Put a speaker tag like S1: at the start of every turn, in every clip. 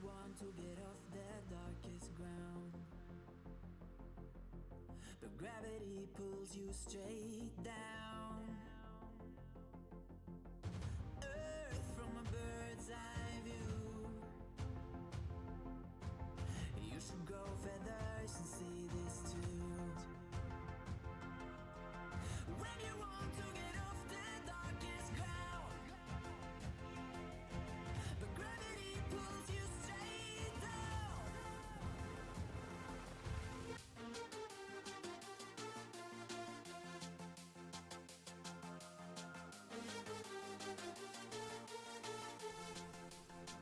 S1: want to get off the darkest ground, but gravity pulls you straight down. Earth from a bird's eye view. You should grow feathers and see this too. When you want to get off the darkest ground, but gravity pulls you straight down.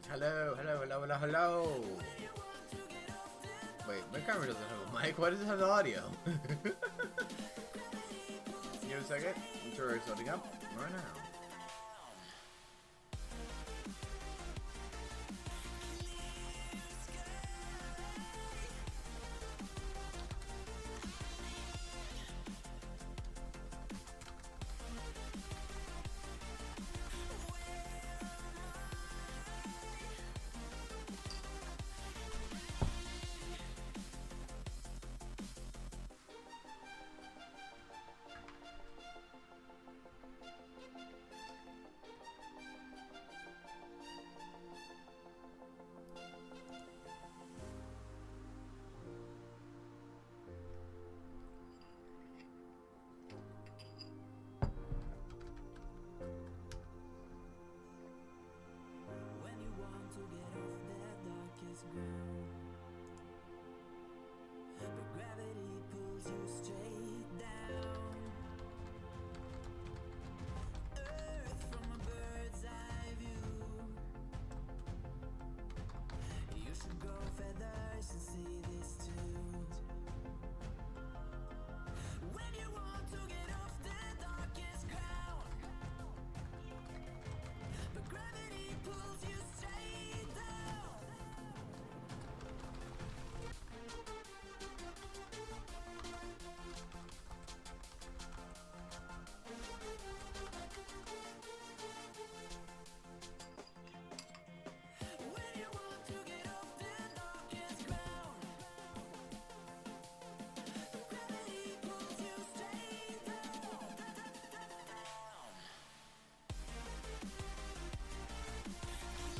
S2: Hello, hello, hello, hello, hello. Wait, my camera doesn't have a mic. Why does it have the audio? Give me a second. I'm sure it's loading up right now.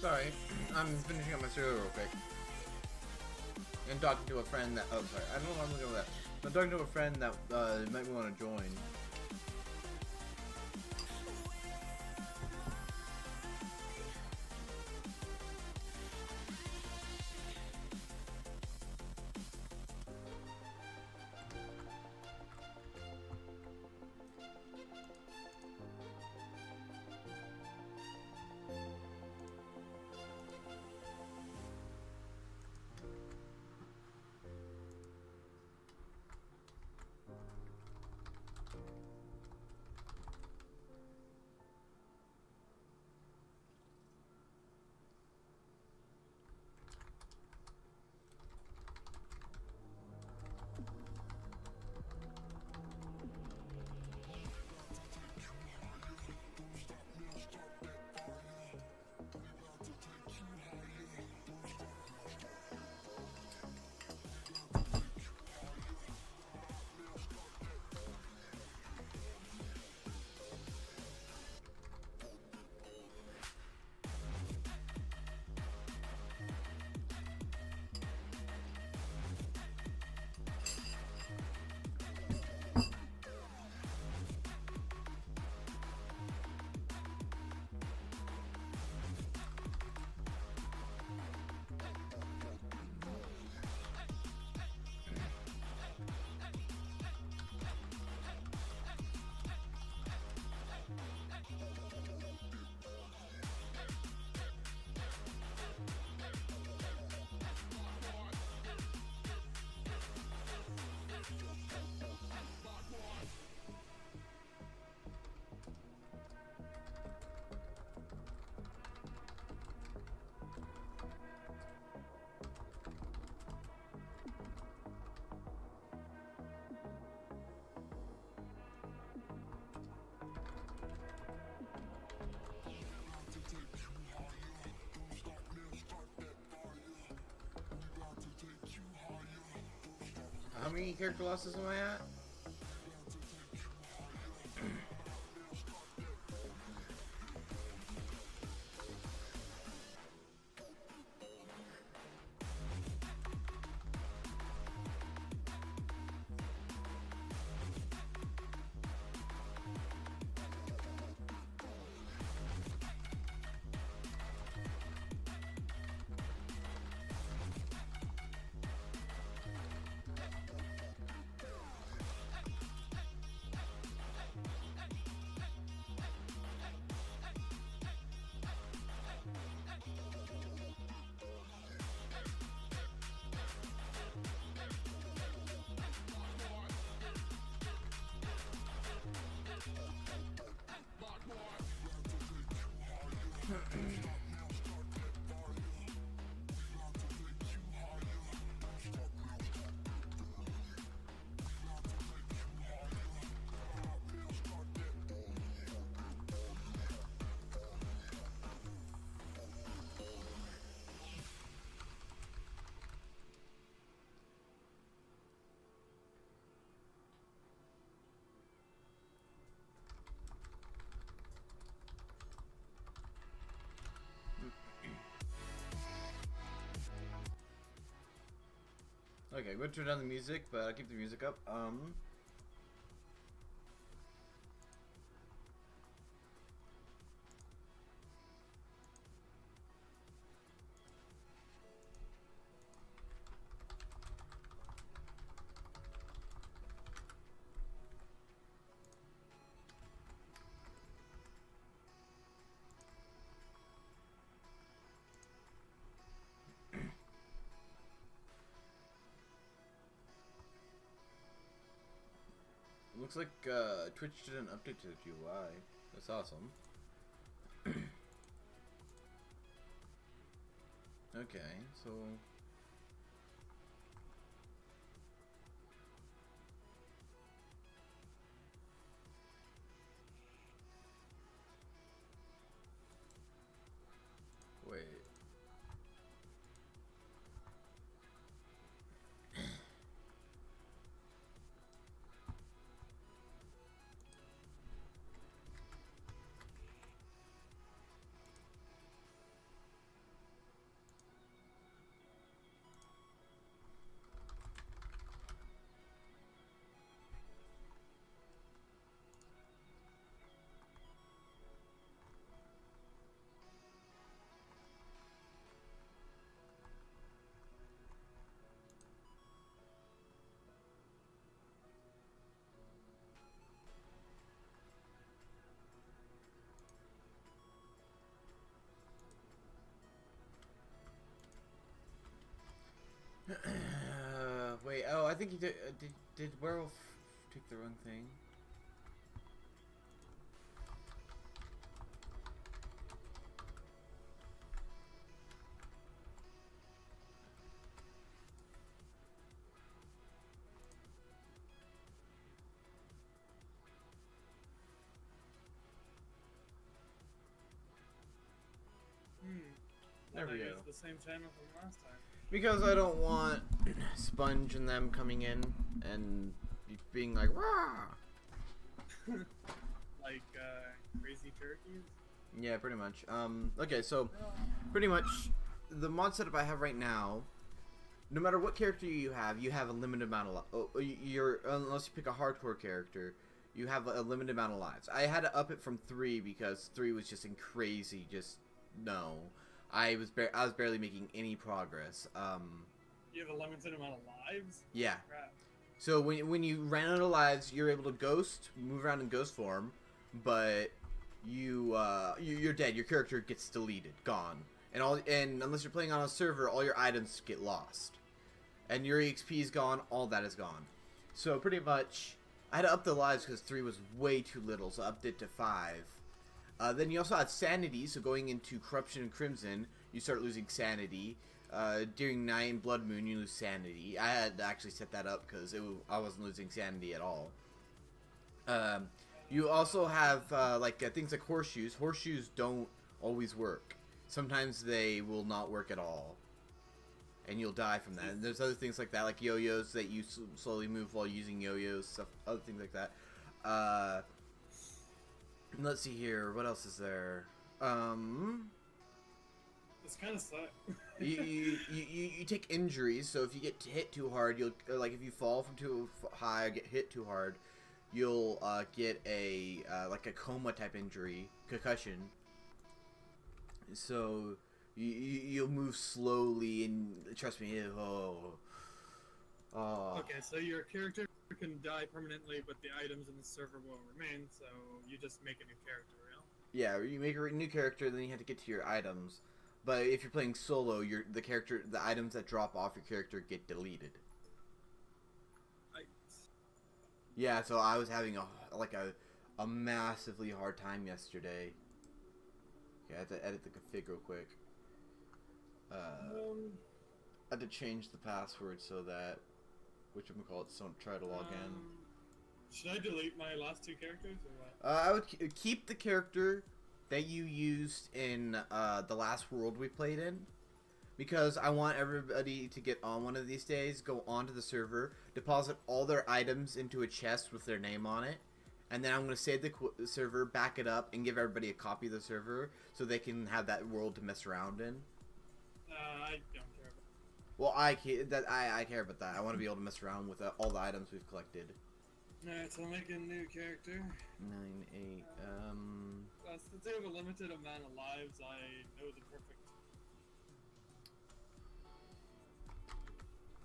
S2: Sorry, I'm finishing up my cereal real quick. And talking to a friend that. Oh, sorry. I don't know why I'm looking at that. I'm talking to a friend that might want to join. How many character losses am I at? Okay, I'm gonna turn down the music, but I'll keep the music up. Looks like Twitch did an update to the UI. That's awesome. Okay, so wait. Wait. Oh, I think he did. Did werewolf take the wrong thing? There we
S3: I
S2: go.
S3: used the same channel from last time.
S2: Because I don't want Sponge and them coming in and being like, rah!
S3: Like crazy turkeys.
S2: Yeah, pretty much. Okay, so pretty much the mod setup I have right now, no matter what character you have a limited amount of you're unless you pick a hardcore character, you have a limited amount of lives. I had to up it from 3 because 3 was just in crazy, just no. I was barely making any progress.
S3: You have a limited amount of lives?
S2: Yeah.
S3: Crap.
S2: So when you ran out of lives, you're able to move around in ghost form, but you're dead. Your character gets deleted, gone, and unless you're playing on a server, all your items get lost, and your EXP is gone. All that is gone. So pretty much, I had to up the lives because 3 was way too little, so I upped it to 5. Then you also have sanity, so going into corruption and crimson, you start losing sanity. During night and blood moon, you lose sanity. I had to actually set that up because I wasn't losing sanity at all. You also have things like horseshoes. Horseshoes don't always work. Sometimes they will not work at all, and you'll die from that. And there's other things like that, like yo-yos that you slowly move while using yo-yos, stuff, other things like that. Let's see here. What else is there?
S3: It's kind of suck.
S2: you take injuries. So if you get hit too hard, if you fall from too high or get hit too hard, you'll get a coma type injury, concussion. So you'll move slowly, and trust me,
S3: Okay, so your character can die permanently, but the items in the server will remain, so you just make a new character, real?
S2: Yeah, you make a new character, then you have to get to your items. But if you're playing solo, the items that drop off your character get deleted. Yeah, so I was having a massively hard time yesterday. Okay, I had to edit the config real quick. I had to change the password so that whatchamacallit don't try to log in.
S3: Should I delete my last 2 characters or what?
S2: I would keep the character that you used in the last world we played in, because I want everybody to get on one of these days, go onto the server, deposit all their items into a chest with their name on it, and then I'm going to save the server, back it up, and give everybody a copy of the server so they can have that world to mess around in.
S3: I don't care about that.
S2: Well, I care about that. I want to be able to mess around with all the items we've collected.
S3: Alright, so I'll make a new character.
S2: 9, 8,
S3: Since they have a limited amount of lives, I know the perfect.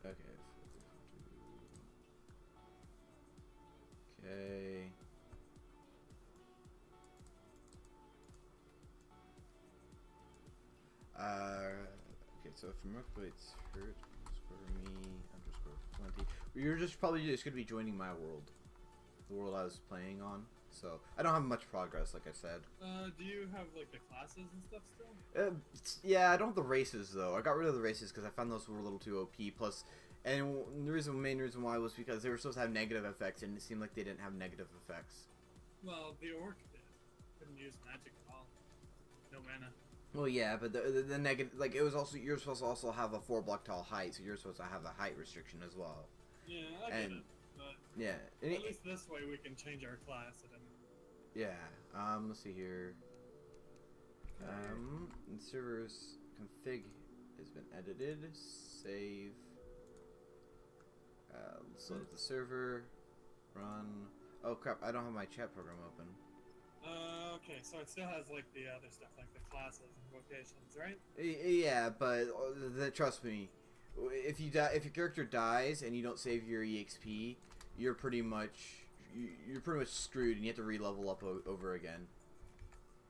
S2: Okay. Okay. Okay, so from it's hurt _me _20. You're probably just gonna be joining my world, the world I was playing on. So I don't have much progress, like I said.
S3: Do you have like the classes and stuff still?
S2: Yeah, I don't have the races though. I got rid of the races because I found those were a little too OP. Plus, and the main reason why was because they were supposed to have negative effects, and it seemed like they didn't have negative effects.
S3: Well, the orc did. Couldn't use magic at all. No mana.
S2: Well, yeah, but the negative, like, it was also, you're supposed to also have a 4-block tall height, so you're supposed to have a height restriction as well.
S3: Yeah, I get it. But
S2: Yeah.
S3: at least this way we can change our class at any.
S2: Yeah. Let's see here. The server's config has been edited. Save. Let's load up the server. Run. Oh crap! I don't have my chat program open.
S3: Okay, so it still has like the other stuff, like the classes and vocations, right?
S2: Yeah, but trust me, if you die, if your character dies and you don't save your EXP, you're pretty much screwed, and you have to re-level up over again.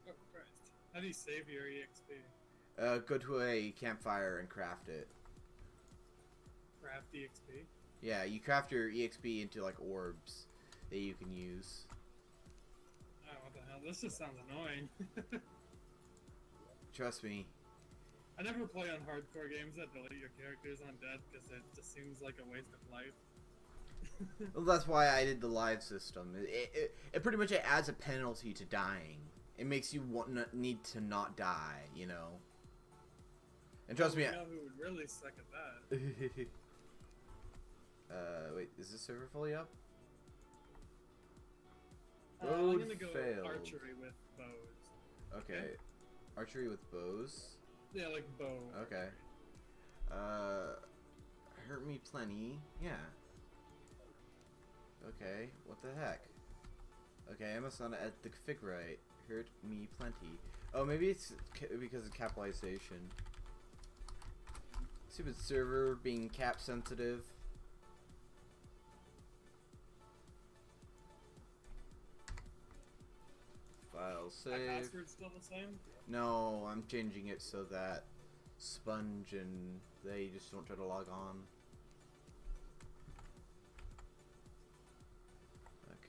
S3: Oh Christ! How do you save your EXP?
S2: Go to a campfire and craft it.
S3: EXP.
S2: Yeah, you craft your EXP into like orbs that you can use.
S3: Oh, what the hell? This just sounds annoying.
S2: Trust me.
S3: I never play on hardcore games that delete your characters on death because it just seems like a waste of life.
S2: Well, that's why I did the live system. It pretty much adds a penalty to dying. It makes you need to not die, you know. And trust me.
S3: You know who would really suck at that?
S2: Wait, is this server fully up?
S3: I'm
S2: Road
S3: gonna go
S2: failed.
S3: archery with bows.
S2: Okay. Archery with bows.
S3: Yeah, like bow.
S2: Okay. Hurt me plenty. Yeah. Okay, what the heck? Okay, I must not add the fig right. Hurt me plenty. Oh, maybe it's because of capitalization. Stupid server being cap sensitive. File
S3: My
S2: save.
S3: password's still the same?
S2: No, I'm changing it so that Sponge and they just don't try to log on.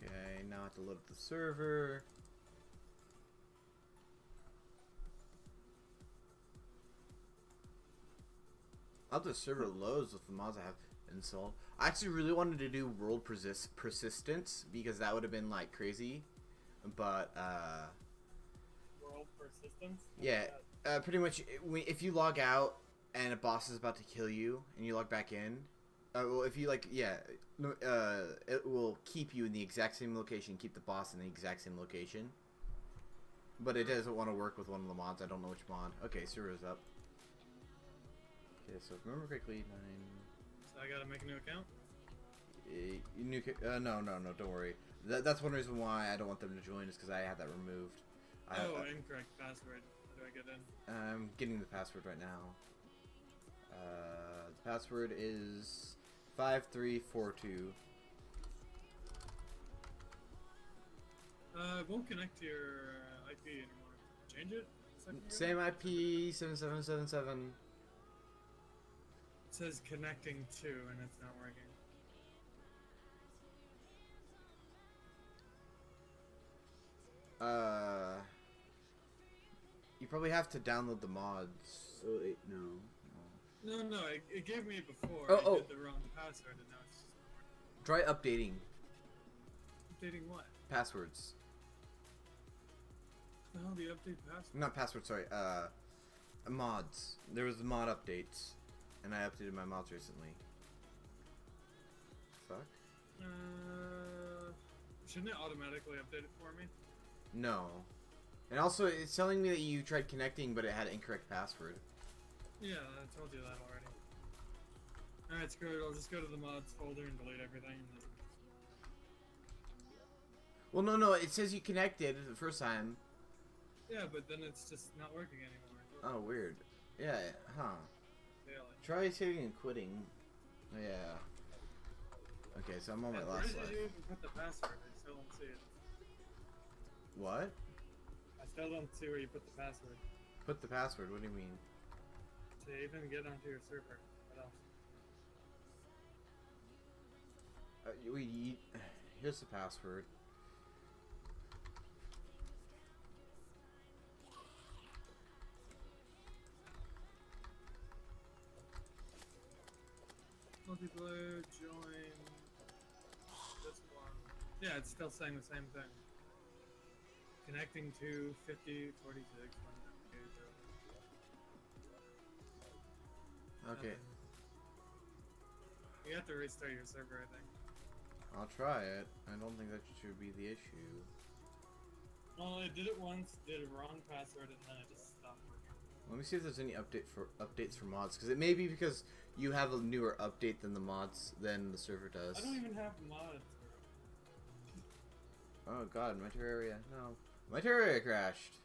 S2: Okay, now I have to load up the server. I'll the server loads with the mods I have installed. I actually really wanted to do world persistence because that would have been like crazy, but
S3: World persistence?
S2: yeah, pretty much if you log out and a boss is about to kill you and you log back in, well, if you like, yeah, it will keep you in the exact same location, keep the boss in the exact same location. But it doesn't want to work with one of the mods. I don't know which mod. Okay, server's up. Okay, so if I remember correctly, 9.
S3: So I gotta make a new account?
S2: No, don't worry. That's one reason why I don't want them to join is because I have that removed.
S3: Incorrect password. How do I get in?
S2: I'm getting the password right now. The password is 5342.
S3: It won't connect to your IP anymore. Change it?
S2: Same IP 7777.
S3: It says connecting to, and it's not working.
S2: You probably have to download the mods. Oh wait, no.
S3: No, it gave me it before.
S2: Oh,
S3: I did the wrong password, and now it's just not
S2: Try updating
S3: working. Updating what?
S2: passwords.
S3: The hell, the update password?
S2: Not passwords, sorry. Mods. There was mod updates, and I updated my mods recently. Fuck.
S3: Shouldn't it automatically update it for me?
S2: No. And also, it's telling me that you tried connecting, but it had an incorrect password.
S3: Yeah, I told you that already. Alright, screw it. I'll just go to the mods folder and delete everything. And then...
S2: Well, no, it says you connected the first time.
S3: Yeah, but then it's just not working anymore.
S2: Oh, weird. Yeah, huh.
S3: Failing.
S2: Try saving and quitting. Yeah. Okay, so I'm on my
S3: Where
S2: last
S3: did
S2: life.
S3: you even put the password? I still don't see it.
S2: What?
S3: I still don't see where you put the password.
S2: Put the password, what do you mean?
S3: To even get onto your server. What else?
S2: Here's the password.
S3: Multiplayer, join this one. Yeah, it's still saying the same thing. Connecting to 5046.
S2: Okay,
S3: You have to restart your server, I think.
S2: I'll try it. I don't think that should be the issue.
S3: Well, I did it once, did a wrong password, and then it just stopped working.
S2: Let me see if there's any updates for mods, because it may be because you have a newer update than the server does.
S3: I don't even have mods.
S2: Oh god, my Terraria. No. My Terraria crashed.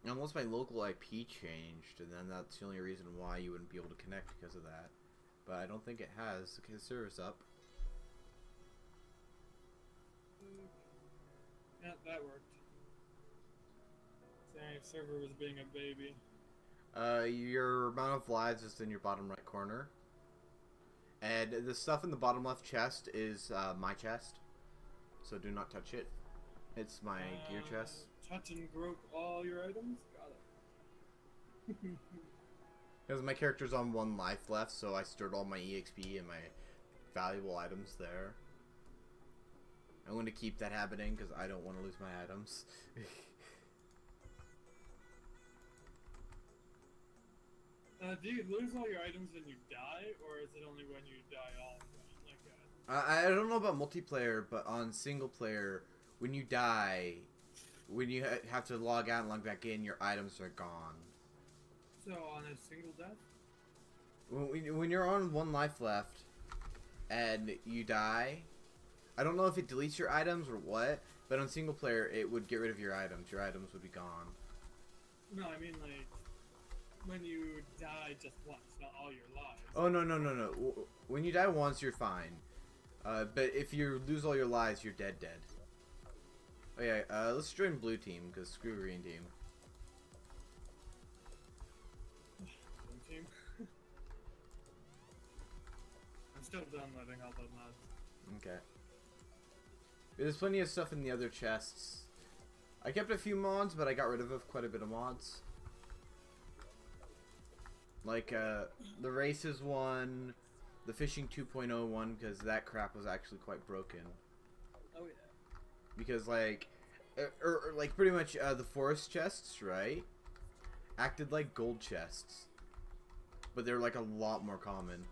S2: Unless my local IP changed, and then that's the only reason why you wouldn't be able to connect because of that. but I don't think it has. Okay, the server's up.
S3: Yeah, that worked. Saying server was being a baby.
S2: Your amount of lives is in your bottom right corner. And the stuff in the bottom left chest is my chest. So do not touch it. It's my gear chest.
S3: Touch and broke all your items? Got it.
S2: Because my character's on 1 life left, so I stored all my EXP and my valuable items there. I'm going to keep that happening because I don't want to lose my items.
S3: Do you lose all your items when you die, or is it only when you die all?
S2: I don't know about multiplayer, but on single player, when you die, when you have to log out and log back in, your items are gone.
S3: So on a single death?
S2: When you're on 1 life left and you die, I don't know if it deletes your items or what, but on single player, it would get rid of your items. Your items would be gone.
S3: No, I mean like when you die just once, not all your lives.
S2: Oh, no. When you die once, you're fine. But if you lose all your lives, you're dead. Oh yeah, let's join blue team, because screw green team.
S3: Blue team. I'm still downloading all the mods.
S2: Okay. There's plenty of stuff in the other chests. I kept a few mods, but I got rid of quite a bit of mods. Like, the races one, the fishing 2.0 one, because that crap was actually quite broken.
S3: Oh yeah.
S2: Because, like, like pretty much the forest chests, right, acted like gold chests. But they're, like, a lot more common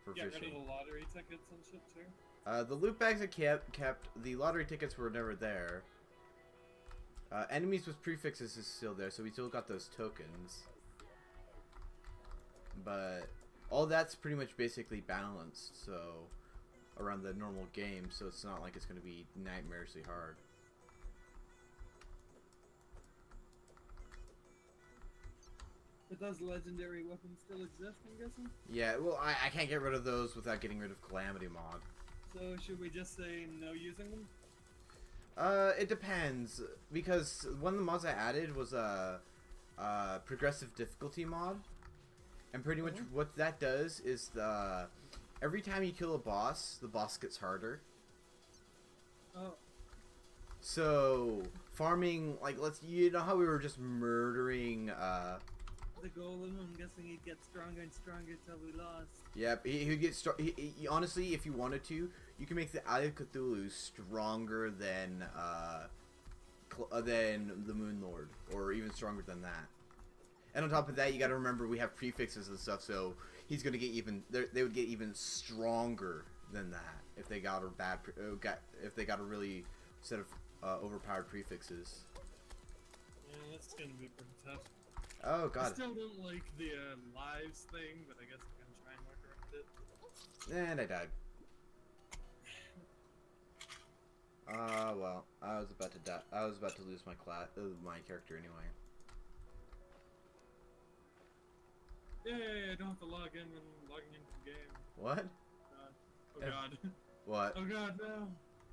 S2: for
S3: Get
S2: fishing.
S3: rid of the lottery tickets and shit too?
S2: The loot bags I kept. The lottery tickets were never there. Enemies with prefixes is still there, so we still got those tokens. But all that's pretty much basically balanced, so around the normal game, so it's not like it's going to be nightmarishly hard.
S3: But does legendary weapons still exist, I'm guessing?
S2: Yeah, well, I can't get rid of those without getting rid of Calamity mod.
S3: So should we just say no using them?
S2: It depends, because one of the mods I added was a progressive difficulty mod. And pretty much what that does is every time you kill a boss, the boss gets harder.
S3: Oh.
S2: So farming, like, you know how we were just murdering
S3: The golem, I'm guessing he'd get stronger and stronger till we lost.
S2: Yep, he gets he honestly, if you wanted to, you can make the Eye of Cthulhu stronger than the Moon Lord, or even stronger than that. And on top of that, you got to remember we have prefixes and stuff, so he's gonna get even. They would get even stronger than that if they got if they got a really set of overpowered prefixes.
S3: Yeah, that's gonna be pretty tough.
S2: Oh
S3: I
S2: god.
S3: still don't like the lives thing, but I guess I'm gonna try and work around it.
S2: And I died. Well, I was about to die. I was about to lose my my character anyway.
S3: Yay, I don't have to log in when logging into the game.
S2: What?
S3: Oh god.
S2: What?
S3: Oh god, no.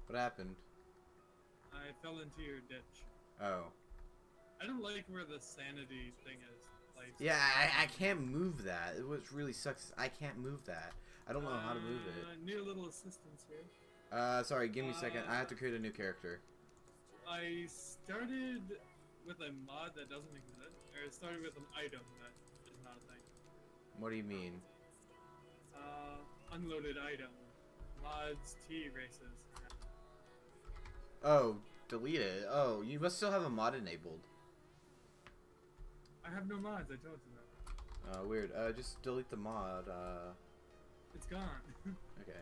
S2: What happened?
S3: I fell into your ditch.
S2: Oh.
S3: I don't like where the sanity thing is placed.
S2: Yeah, I can't move that. What really sucks is I can't move that. I don't know how to move it.
S3: Need a little assistance here.
S2: Sorry, give me a second. I have to create a new character.
S3: I started with a mod that doesn't exist, or I started with an item that is not a thing.
S2: What do you mean?
S3: Unloaded item. Mods T races.
S2: Oh, delete it. Oh, you must still have a mod enabled.
S3: I have no mods, I told you that.
S2: Weird. Just delete the mod.
S3: It's gone.
S2: Okay.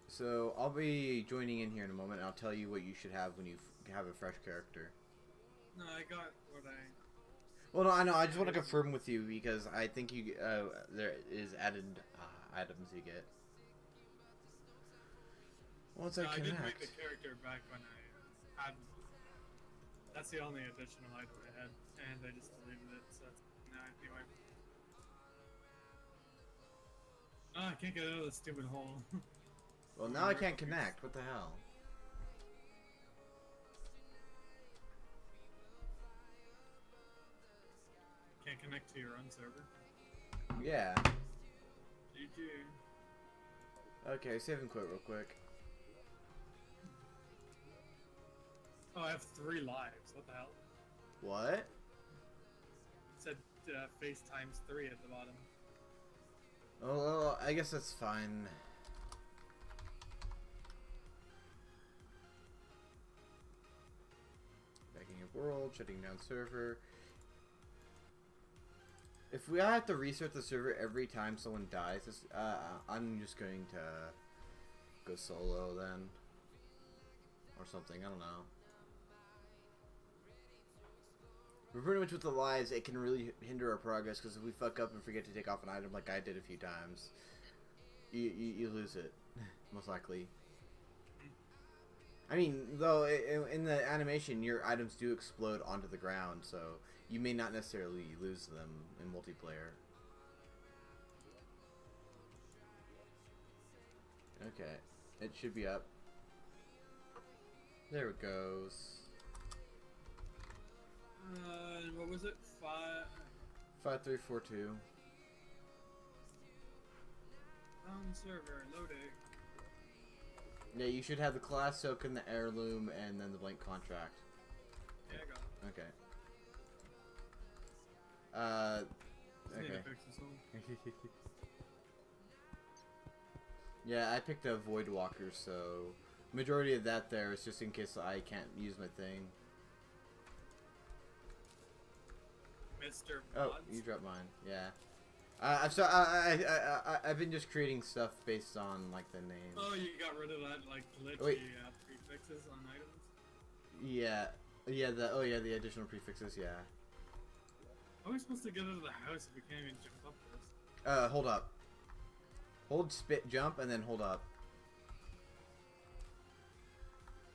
S2: So, I'll be joining in here in a moment, and I'll tell you what you should have when you have a fresh character.
S3: No, I got what I...
S2: Well, no, I know. I just want to confirm with you, because I think you there is added items you get. Once I
S3: I did
S2: connect.
S3: make the character back when I had... That's the only additional item I had, and I just deleted it, so... No, anyway. I can't get out of the stupid hole.
S2: Well, now I can't connect. What the hell?
S3: Can't connect to your own server.
S2: Yeah.
S3: GG.
S2: Okay, save and quit real quick.
S3: Oh, I have 3 lives. What the hell?
S2: What?
S3: It said FaceTimes 3 at the bottom.
S2: Oh, well, I guess that's fine. Backing up world, shutting down server. If we have to restart the server every time someone dies, I'm just going to go solo then. Or something, I don't know. But pretty much with the lives, it can really hinder our progress, because if we fuck up and forget to take off an item like I did a few times, you lose it, most likely. I mean, though, in the animation, your items do explode onto the ground, so you may not necessarily lose them in multiplayer. Okay, it should be up. There it goes.
S3: What was it?
S2: 5342.
S3: Server loading.
S2: Yeah, you should have the class token, the heirloom, and then the blank contract.
S3: Yeah, I got it.
S2: Okay.
S3: Just need to
S2: Okay.
S3: fix this hole.
S2: Yeah, I picked a Void Walker, so majority of that there is just in case I can't use my thing.
S3: Mr.
S2: Oh,
S3: Mods.
S2: you dropped mine. Yeah. I've been just creating stuff based on like the name.
S3: Oh, you got rid of that like glitchy
S2: Wait.
S3: prefixes on items?
S2: Yeah. Yeah. The additional prefixes. Yeah.
S3: How are we supposed to get out of the house if we can't even jump up this?
S2: Hold up. Hold spit jump and then hold up.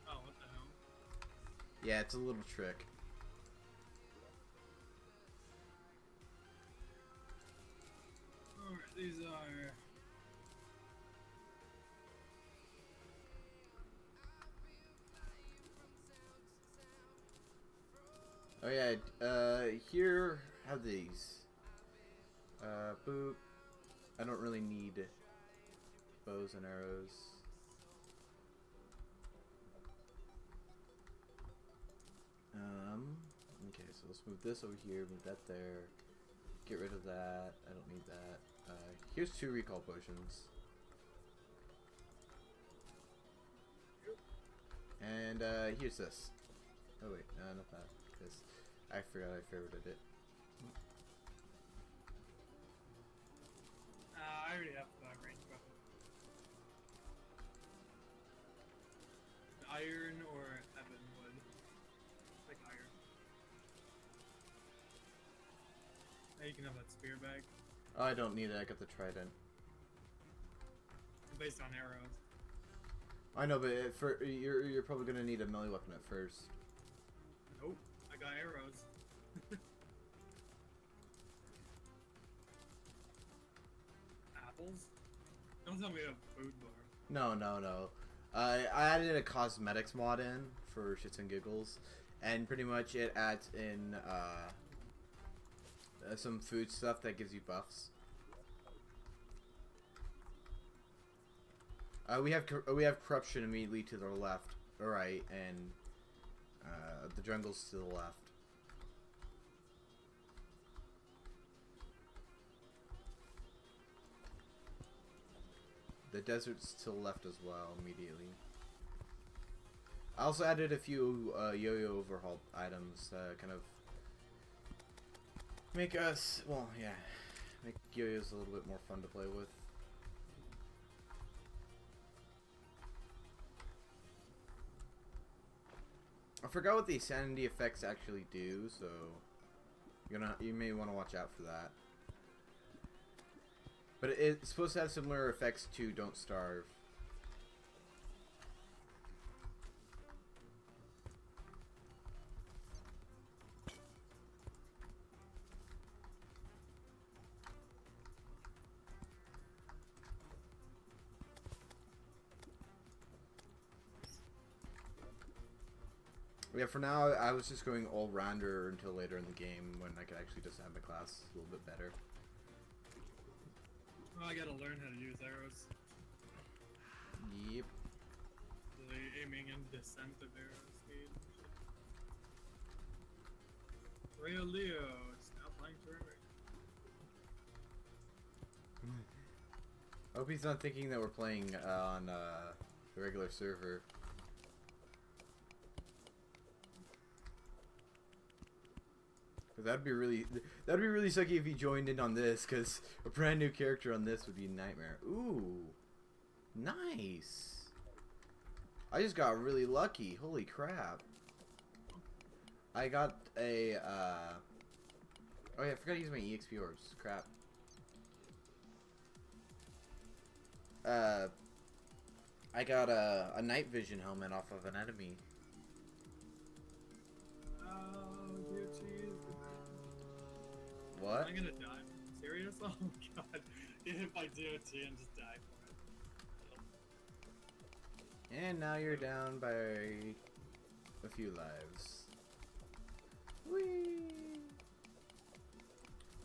S3: Oh, what the hell?
S2: Yeah, it's a little trick.
S3: Alright, these are...
S2: Oh yeah, here, have these. Boop. I don't really need bows and arrows. Okay, so let's move this over here, move that there. Get rid of that, I don't need that. Here's 2 recall potions. And, here's this. Oh wait, not that, because I forgot I favorited it.
S3: I already have the range weapon. Iron or ebon wood. Like iron. Now you can have that spear bag.
S2: Oh, I don't need it, I got the trident.
S3: Based on arrows.
S2: I know, but you're probably gonna need a melee weapon at first.
S3: Nope, I got arrows. Apples? Don't tell me you have a food bar.
S2: No. I added a cosmetics mod in for shits and giggles, and pretty much it adds in some food stuff that gives you buffs. We have corruption immediately to the left, or right, and the jungle's to the left. The desert's to the left as well, immediately. I also added a few yo-yo overhaul items, kind of make us, well, yeah, make yo-yos a little bit more fun to play with. I forgot what the sanity effects actually do, so you may want to watch out for that. But it's supposed to have similar effects to Don't Starve. Yeah, for now, I was just going all-rounder until later in the game when I could actually just have my class a little bit better.
S3: Well, I gotta learn how to use arrows.
S2: Yep.
S3: The aiming and descent of arrow speed. Rio Leo is now playing Terraria.
S2: I hope he's not thinking that we're playing on the regular server. That'd be really sucky if he joined in on this, because a brand new character on this would be a nightmare. Ooh, nice. I just got really lucky. Holy crap. I got a oh yeah, I forgot to use my EXP orbs. Crap. I got a night vision helmet off of an enemy.
S3: Oh, dear cheese.
S2: What?
S3: I'm gonna die. Serious? Oh god. Get hit by DOT and just die for it.
S2: And now you're down by a few lives. Whee!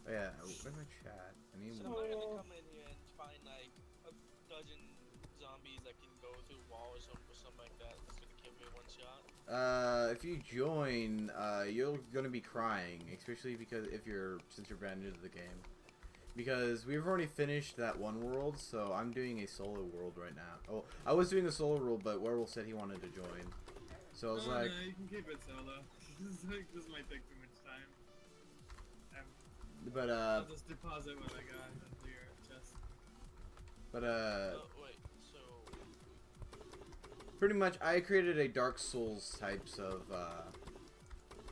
S2: Oh yeah, where's my chat? I need
S4: So am I gonna come in here and find like a dozen zombies that can go through walls or something like that that's gonna kill me in one shot?
S2: if you join, you're gonna be crying, especially because since you're brand new to the game. Because we've already finished that one world, so I'm doing a solo world right now. Oh, I was doing a solo world, but Werewolf said he wanted to join. So I was
S3: No,
S2: like,
S3: no, you can keep it solo. This might take too much time.
S2: but
S3: I'll just deposit what I got into your chest.
S2: but
S4: Oh wait, so
S2: pretty much I created a Dark Souls types of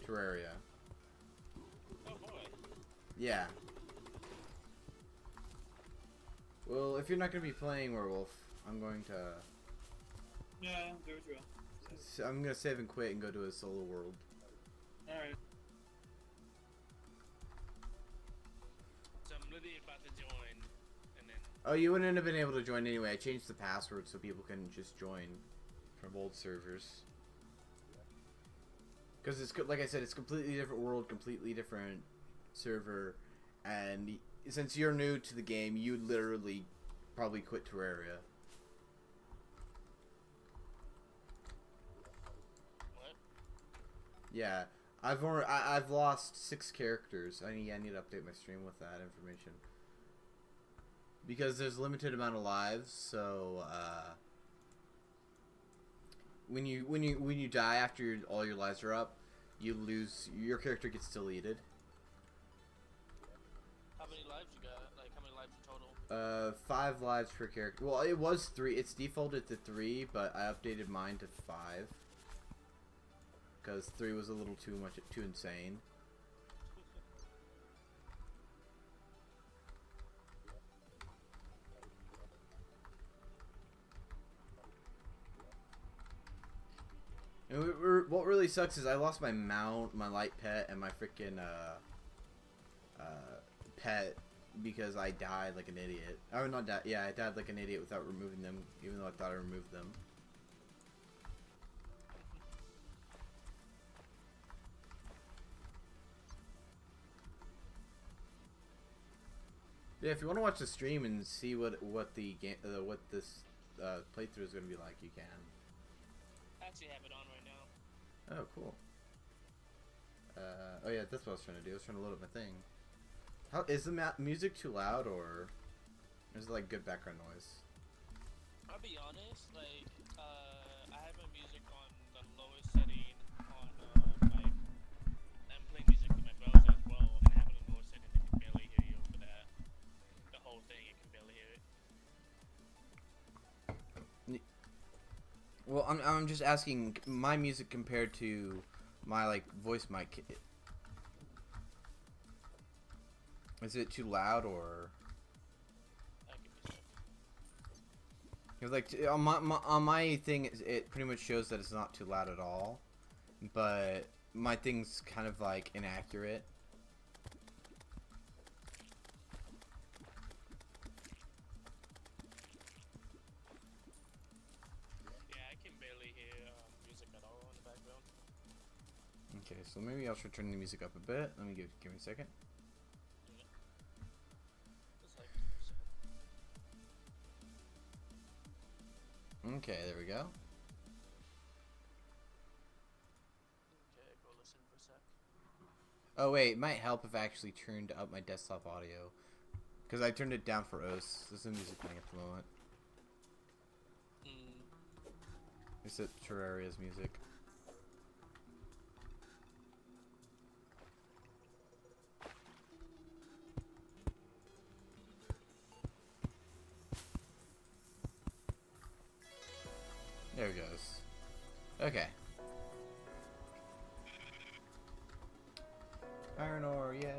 S2: Terraria.
S4: oh boy.
S2: Yeah. Well, if you're not gonna be playing Werewolf, I'm going to.
S3: Yeah, do what you will.
S2: I'm gonna save and quit and go to a solo world.
S3: Alright.
S4: So I'm literally about to join, and then
S2: Oh, you wouldn't have been able to join anyway. I changed the password so people can just join from old servers. Because it's like I said, it's a completely different world, completely different server, and since you're new to the game, you literally probably quit Terraria.
S4: what?
S2: Yeah, I've lost 6 characters. I need to update my stream with that information because there's a limited amount of lives. So when you die after all your lives are up, you lose. Your character gets deleted.
S4: How many lives you got? Like how many lives in total?
S2: 5 lives per character. Well, it was 3. It's defaulted to 3, but I updated mine to 5 because 3 was a little too insane. And what really sucks is I lost my mount, my light pet, and my freaking pet because I died like an idiot. I would not die. Yeah, I died like an idiot without removing them, even though I thought I removed them. Yeah, if you want to watch the stream and see what the game, what this playthrough is gonna be like, you can.
S4: I actually have it on right now.
S2: Oh, cool. Oh yeah, that's what I was trying to do. I was trying to load up my thing. How is the music too loud, or is it like good background noise?
S4: I'll be honest, like I have my music on the lowest setting on I'm playing music in my browser as well, and I have it on the lowest setting. I can barely hear you over that. The whole thing, I can barely hear it.
S2: Well, I'm just asking my music compared to my like voice mic. Is it too loud, or?
S4: I can just check.
S2: Cause like on my thing, it pretty much shows that it's not too loud at all, but my thing's kind of like inaccurate.
S4: Yeah, I can barely hear music at all in the background.
S2: Okay, so maybe I'll try turning the music up a bit. Let me give me a second.
S4: It's like,
S2: Okay, there we go.
S4: okay, go listen for a sec.
S2: Oh wait, it might help if I actually turned up my desktop audio, because I turned it down for OS. There's no music playing at the moment. It's at Terraria's music. There it goes. Okay. Iron ore, yay!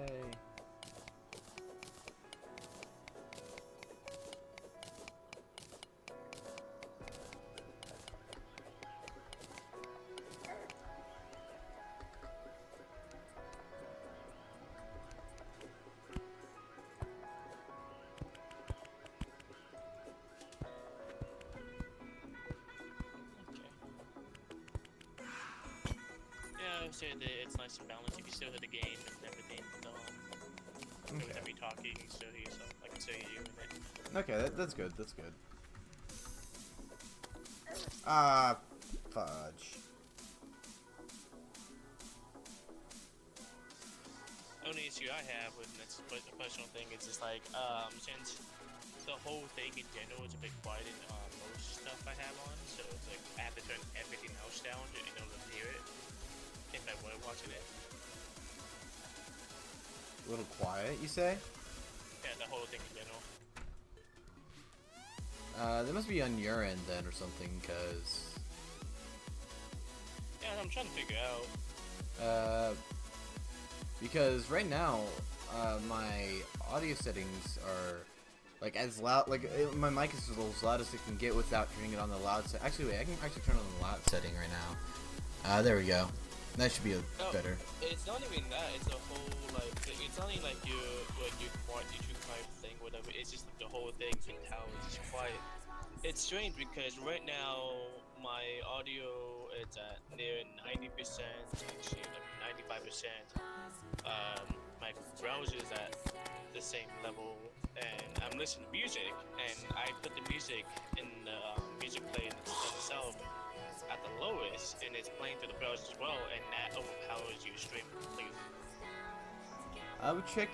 S4: Yeah, I would say that it's nice and balanced. You can still hear the game and everything.
S2: Okay.
S4: Without me talking, you can still hear yourself. I can still hear you in it.
S2: Okay, that's good. That's good. Ah, fudge.
S4: Only issue I have with this personal thing is just like, since the whole thing in general is a bit quiet in most stuff I have on, so it's like I have to turn everything else down in order to hear it if I were watching it.
S2: A little quiet, you say?
S4: Yeah, the whole thing in general.
S2: That must be on your end then or something, cause
S4: Yeah, I'm trying to figure out.
S2: because right now, my audio settings are like as loud, like my mic is as loud as it can get without turning it on the loud set. Actually, wait, I can actually turn on the loud setting right now. There we go. That should be better.
S4: It's not even that. It's a whole like. It's not even like you when you quiet thing, whatever. It's just like the whole thing in town is just quiet. It's strange because right now my audio is at near 90%, 95%. My browser is at the same level, and I'm listening to music, and I put the music in the music player in itself at the lowest, and it's playing through the browser as well, and that overpowers your stream completely.
S2: I would check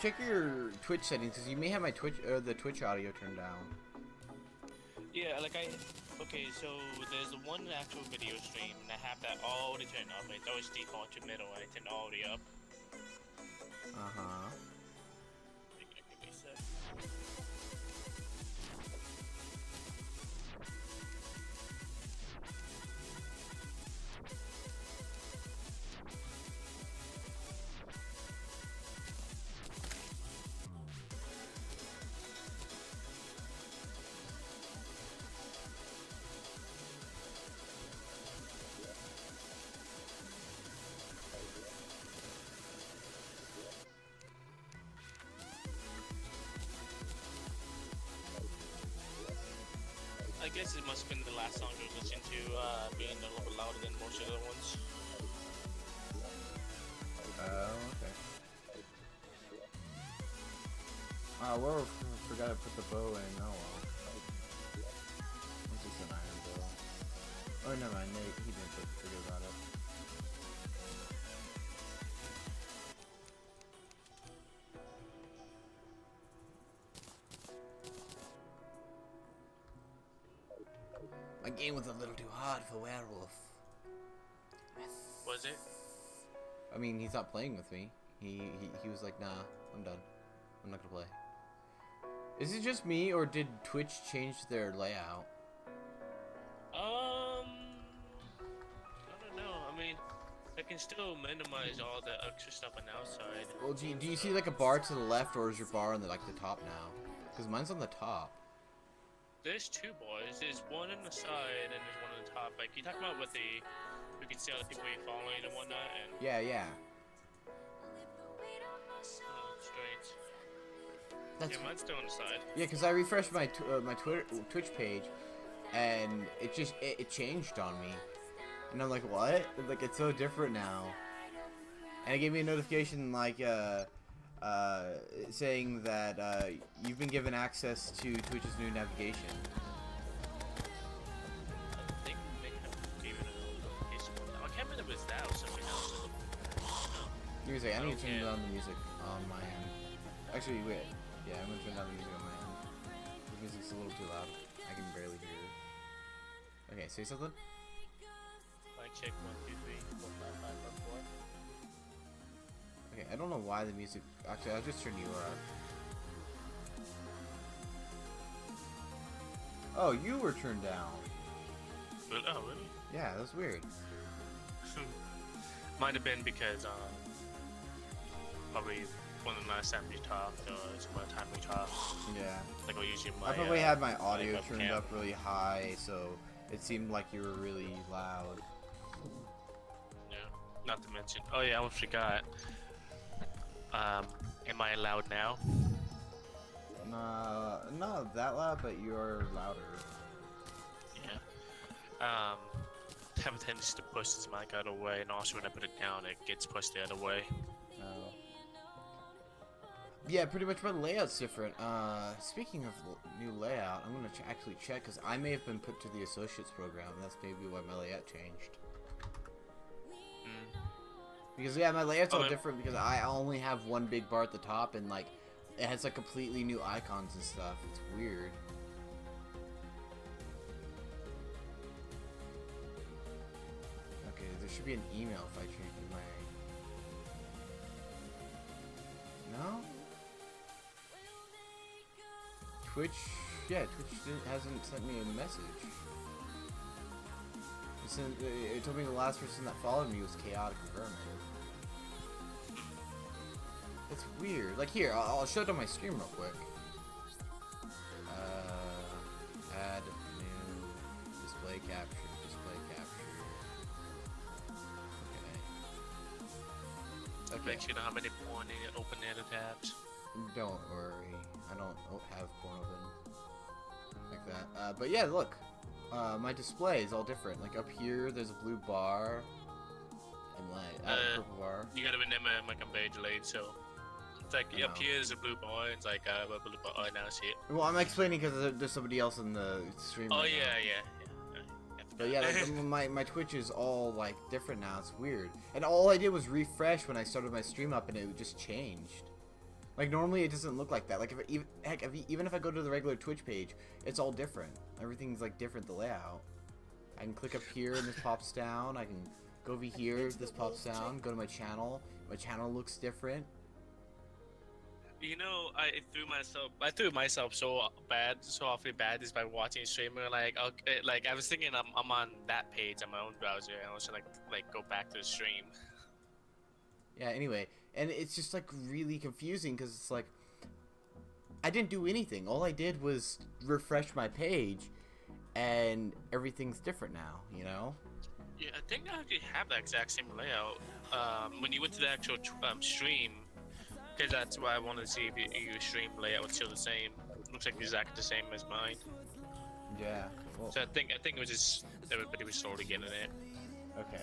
S2: check your Twitch settings because you may have my the Twitch audio turned down.
S4: Yeah, like okay, so there's the one actual video stream, and I have that all the turned up. It's always default to middle, and I turn all the way up. Give me a sec. I guess it must have been the last song you listened to, being a little bit louder than most of the other ones.
S2: Okay. Well, forgot to put the bow in. Oh well. It's just an iron bow. Oh, never mind. He didn't forget about it. My game was a little too hard for Werewolf.
S4: Was it?
S2: I mean, he's not playing with me. He was like, nah, I'm done. I'm not gonna play. Is it just me, or did Twitch change their layout?
S4: I don't know. I mean, I can still minimize all the extra stuff on the outside.
S2: Well, do you see like a bar to the left, or is your bar on the top now? Because mine's on the top.
S4: There's two bars. There's one on the side and there's one on the top. Like, you talking about what you can see all the people you're following and whatnot, and
S2: Yeah.
S4: strange.
S2: That's
S4: Yeah, mine's still on the side.
S2: yeah, because I refreshed my Twitch page, and it changed on me. And I'm like, what? Like, it's so different now. And it gave me a notification, like, saying that, you've been given access to Twitch's new navigation.
S4: I think they have given a notification. I can't remember if it was that or something else.
S2: Music, I need to turn
S4: Okay.
S2: down the music on my end. Actually, wait. Yeah, I'm gonna turn down the music on my end. The music's a little too loud. I can barely hear it. Okay, say something?
S4: Mic check 1, 2, 3, 4, 5, 5, 4, 4.
S2: Okay, I don't know why the music. Actually, I'll just turn you up. Oh, you were turned down.
S4: Oh, really?
S2: Yeah, that's weird.
S4: Might have been because probably one of the last time we talked or some other time we talked.
S2: Yeah.
S4: Like we usually my
S2: I probably had my audio
S4: webcam.
S2: turned up really high, so it seemed like you were really loud.
S4: Yeah. Not to mention. Oh yeah, I almost forgot. Am I loud now?
S2: Not that loud, but you're louder.
S4: Yeah. Have a tendency to push this mic out of the way, and also when I put it down, it gets pushed the other way.
S2: Oh. Yeah, pretty much my layout's different. Speaking of new layout, I'm gonna actually check because I may have been put to the associates program. And that's maybe why my layout changed.
S4: Mm.
S2: Because yeah, my layout's all
S4: Okay.
S2: different because I only have one big bar at the top and like it has like completely new icons and stuff. It's weird. Okay, there should be an email if I change my. No. Twitch, yeah, Twitch hasn't sent me a message. It told me the last person that followed me was Chaotic Vermin. It's weird. Like here, I'll show it on my stream real quick. Add new display capture. Okay. Okay.
S4: Make sure you know how many porn in your open edit tabs.
S2: Don't worry. I don't have porn open like that. But yeah, look. My display is all different. Like up here, there's a blue bar. And like a purple bar.
S4: You gotta remember, like I'm very delayed, so it's like
S2: I
S4: up
S2: know.
S4: here is a blue bar. It's like a blue bar. Oh, now I see it.
S2: Well, I'm explaining because there's somebody else in the stream.
S4: Oh
S2: right now.
S4: yeah.
S2: But yeah, like, my Twitch is all like different now. It's weird. And all I did was refresh when I started my stream up, and it just changed. Like normally it doesn't look like that. Like even if I go to the regular Twitch page, it's all different. Everything's like different. The layout. I can click up here and this pops down. I can go over here. This pops down. Go to my channel. My channel looks different.
S4: You know, I threw myself so awfully bad just by watching a streamer. Like, okay, like I was thinking I'm on that page on my own browser, and I was like go back to the stream.
S2: Yeah, anyway, and it's just like really confusing because it's like I didn't do anything. All I did was refresh my page and everything's different now, you know?
S4: Yeah, I think I actually have that exact same layout. When you went to the actual stream, because that's why I wanted to see if your stream layout was still the same. Looks like exactly the same as mine.
S2: Yeah. Well,
S4: So I think it was just everybody was slowly getting it.
S2: okay,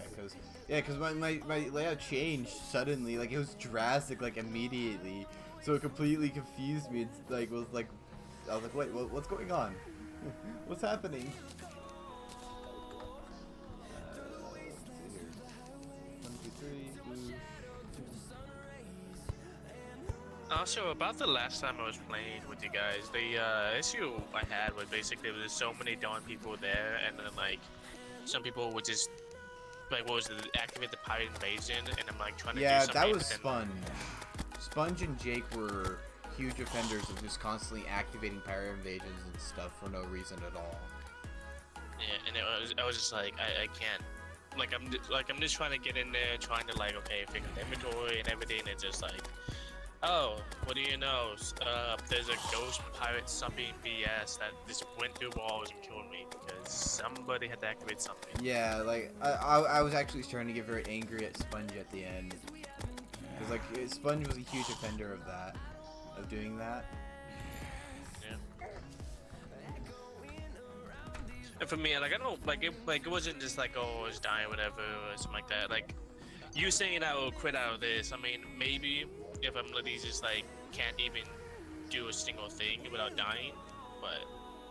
S2: because my layout changed suddenly, like it was drastic, like immediately. So it completely confused me. It's like I was like, wait, what's going on? What's happening? Let's see here. 1, 2, 3. Blue.
S4: Also, about the last time I was playing with you guys, the issue I had was basically there was so many darn people there, and then like some people would just like what was it, activate the pirate invasion, and I'm like trying to do
S2: Yeah,
S4: something.
S2: that was
S4: but then,
S2: Sponge. Sponge and Jake were huge offenders of just constantly activating pirate invasions and stuff for no reason at all.
S4: Yeah, and I was just like I can't. I'm just trying to get in there, trying to like okay, figure the inventory and everything, and it's just like. Oh, what do you know? There's a ghost pirate something BS that just went through walls and killed me because somebody had to activate something.
S2: Yeah, like I was actually starting to get very angry at Sponge at the end, because like Sponge was a huge offender of that, of doing that.
S4: Yeah. for me, like I don't like it wasn't just like oh I was dying whatever or something like that. Like you saying I will quit out of this. I mean maybe if I'm literally just like can't even do a single thing without dying, but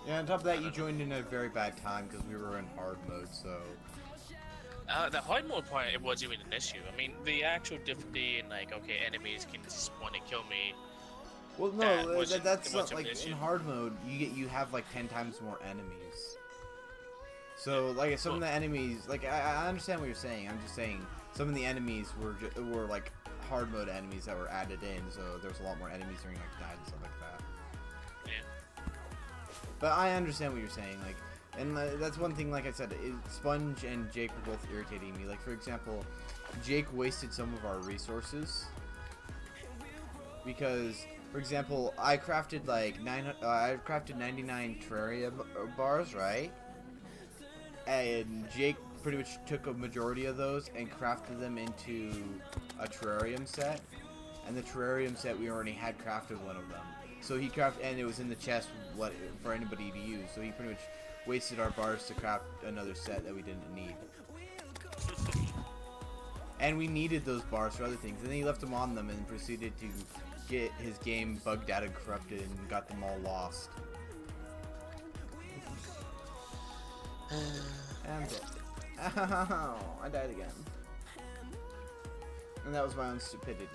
S2: Yeah, on top of
S4: I
S2: that, you
S4: don't know.
S2: joined in a very bad time because we were in hard mode, so...
S4: The hard mode part it wasn't even an issue. I mean the actual difficulty in like okay enemies can just want to kill me.
S2: Well,
S4: That
S2: no,
S4: wasn't-
S2: that's
S4: it
S2: not,
S4: wasn't an
S2: like,
S4: issue.
S2: in hard mode, you have, like, 10 times more enemies. So, like, some of the enemies... Like, I understand what you're saying. I'm just saying some of the enemies were like, hard mode enemies that were added in, so there's a lot more enemies during, like, night and stuff like that.
S4: Yeah.
S2: But I understand what you're saying, like, and that's one thing, like I said, Sponge and Jake were both irritating me. Like, for example, Jake wasted some of our resources because, for example, I crafted like I crafted 99 terraria bars, right? And Jake pretty much took a majority of those and crafted them into a terrarium set. And the terrarium set we already had crafted one of them. So he crafted, and it was in the chest for anybody to use. So he pretty much wasted our bars to craft another set that we didn't need. And we needed those bars for other things. And then he left them on them and proceeded to get his game bugged out and corrupted and got them all lost. And I'm dead. Ow, I died again. And that was my own stupidity.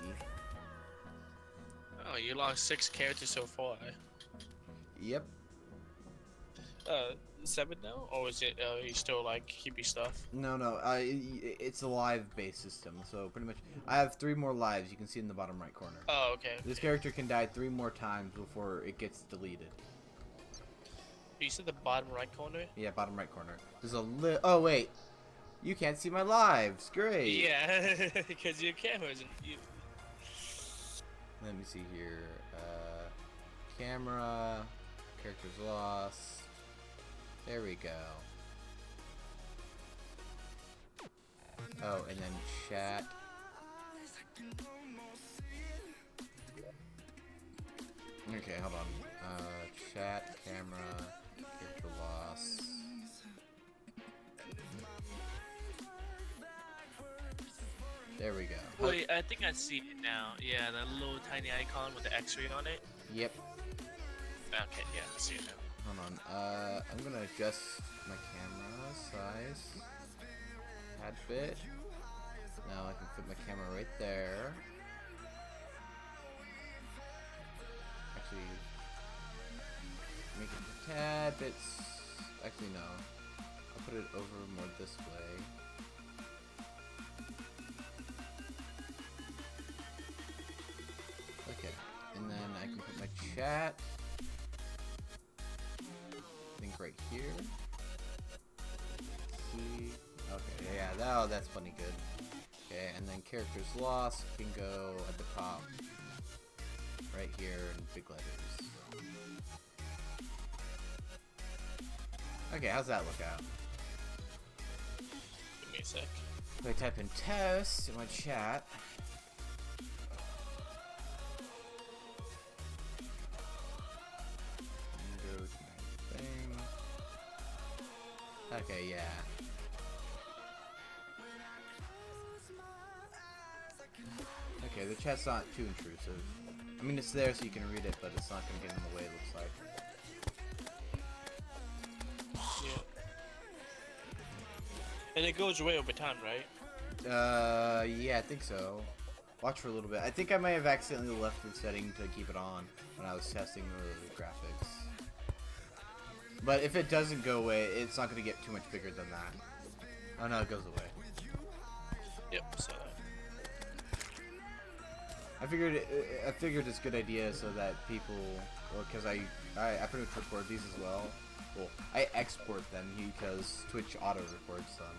S4: Oh, you lost 6 characters so far.
S2: Yep.
S4: 7 now, or is it? You still like keep your stuff?
S2: No, it's a live-based system. So pretty much, I have 3 more lives. You can see in the bottom right corner.
S4: Oh, okay.
S2: This character can die 3 more times before it gets deleted.
S4: You said the bottom right corner.
S2: Yeah, bottom right corner. There's a oh wait, you can't see my lives. Great.
S4: Yeah, because your camera's. You...
S2: Let me see here. Camera, characters lost. There we go. Oh, and then chat. Okay, hold on. Chat, camera, character loss. There we go.
S4: Wait, I think I see it now. Yeah, that little tiny icon with the X-ray on it.
S2: Yep.
S4: Okay, yeah, I see it now.
S2: Hold on. I'm gonna adjust my camera size a tad bit. Now I can put my camera right there. Actually, make it a tad bit. Actually, no. I'll put it over more this way. Okay, and then I can put my chat. I think right here. See? Okay, yeah, that's plenty good. Okay, and then characters lost can go at the top. Right here in big letters. Okay, how's that look out?
S4: Give me a sec.
S2: If I type in test in my chat. Go to my thing. Okay, yeah. Okay, the chat's not too intrusive. I mean, it's there so you can read it, but it's not going to get in the way, it looks like.
S4: Yeah. And it goes away over time, right?
S2: Yeah, I think so. Watch for a little bit. I think I might have accidentally left the setting to keep it on when I was testing the graphics. But if it doesn't go away, it's not going to get too much bigger than that. Oh no, it goes away.
S4: Yep, so
S2: I figured it's a good idea so that people, well, because I pretty much record these as well. Well, I export them because Twitch auto records them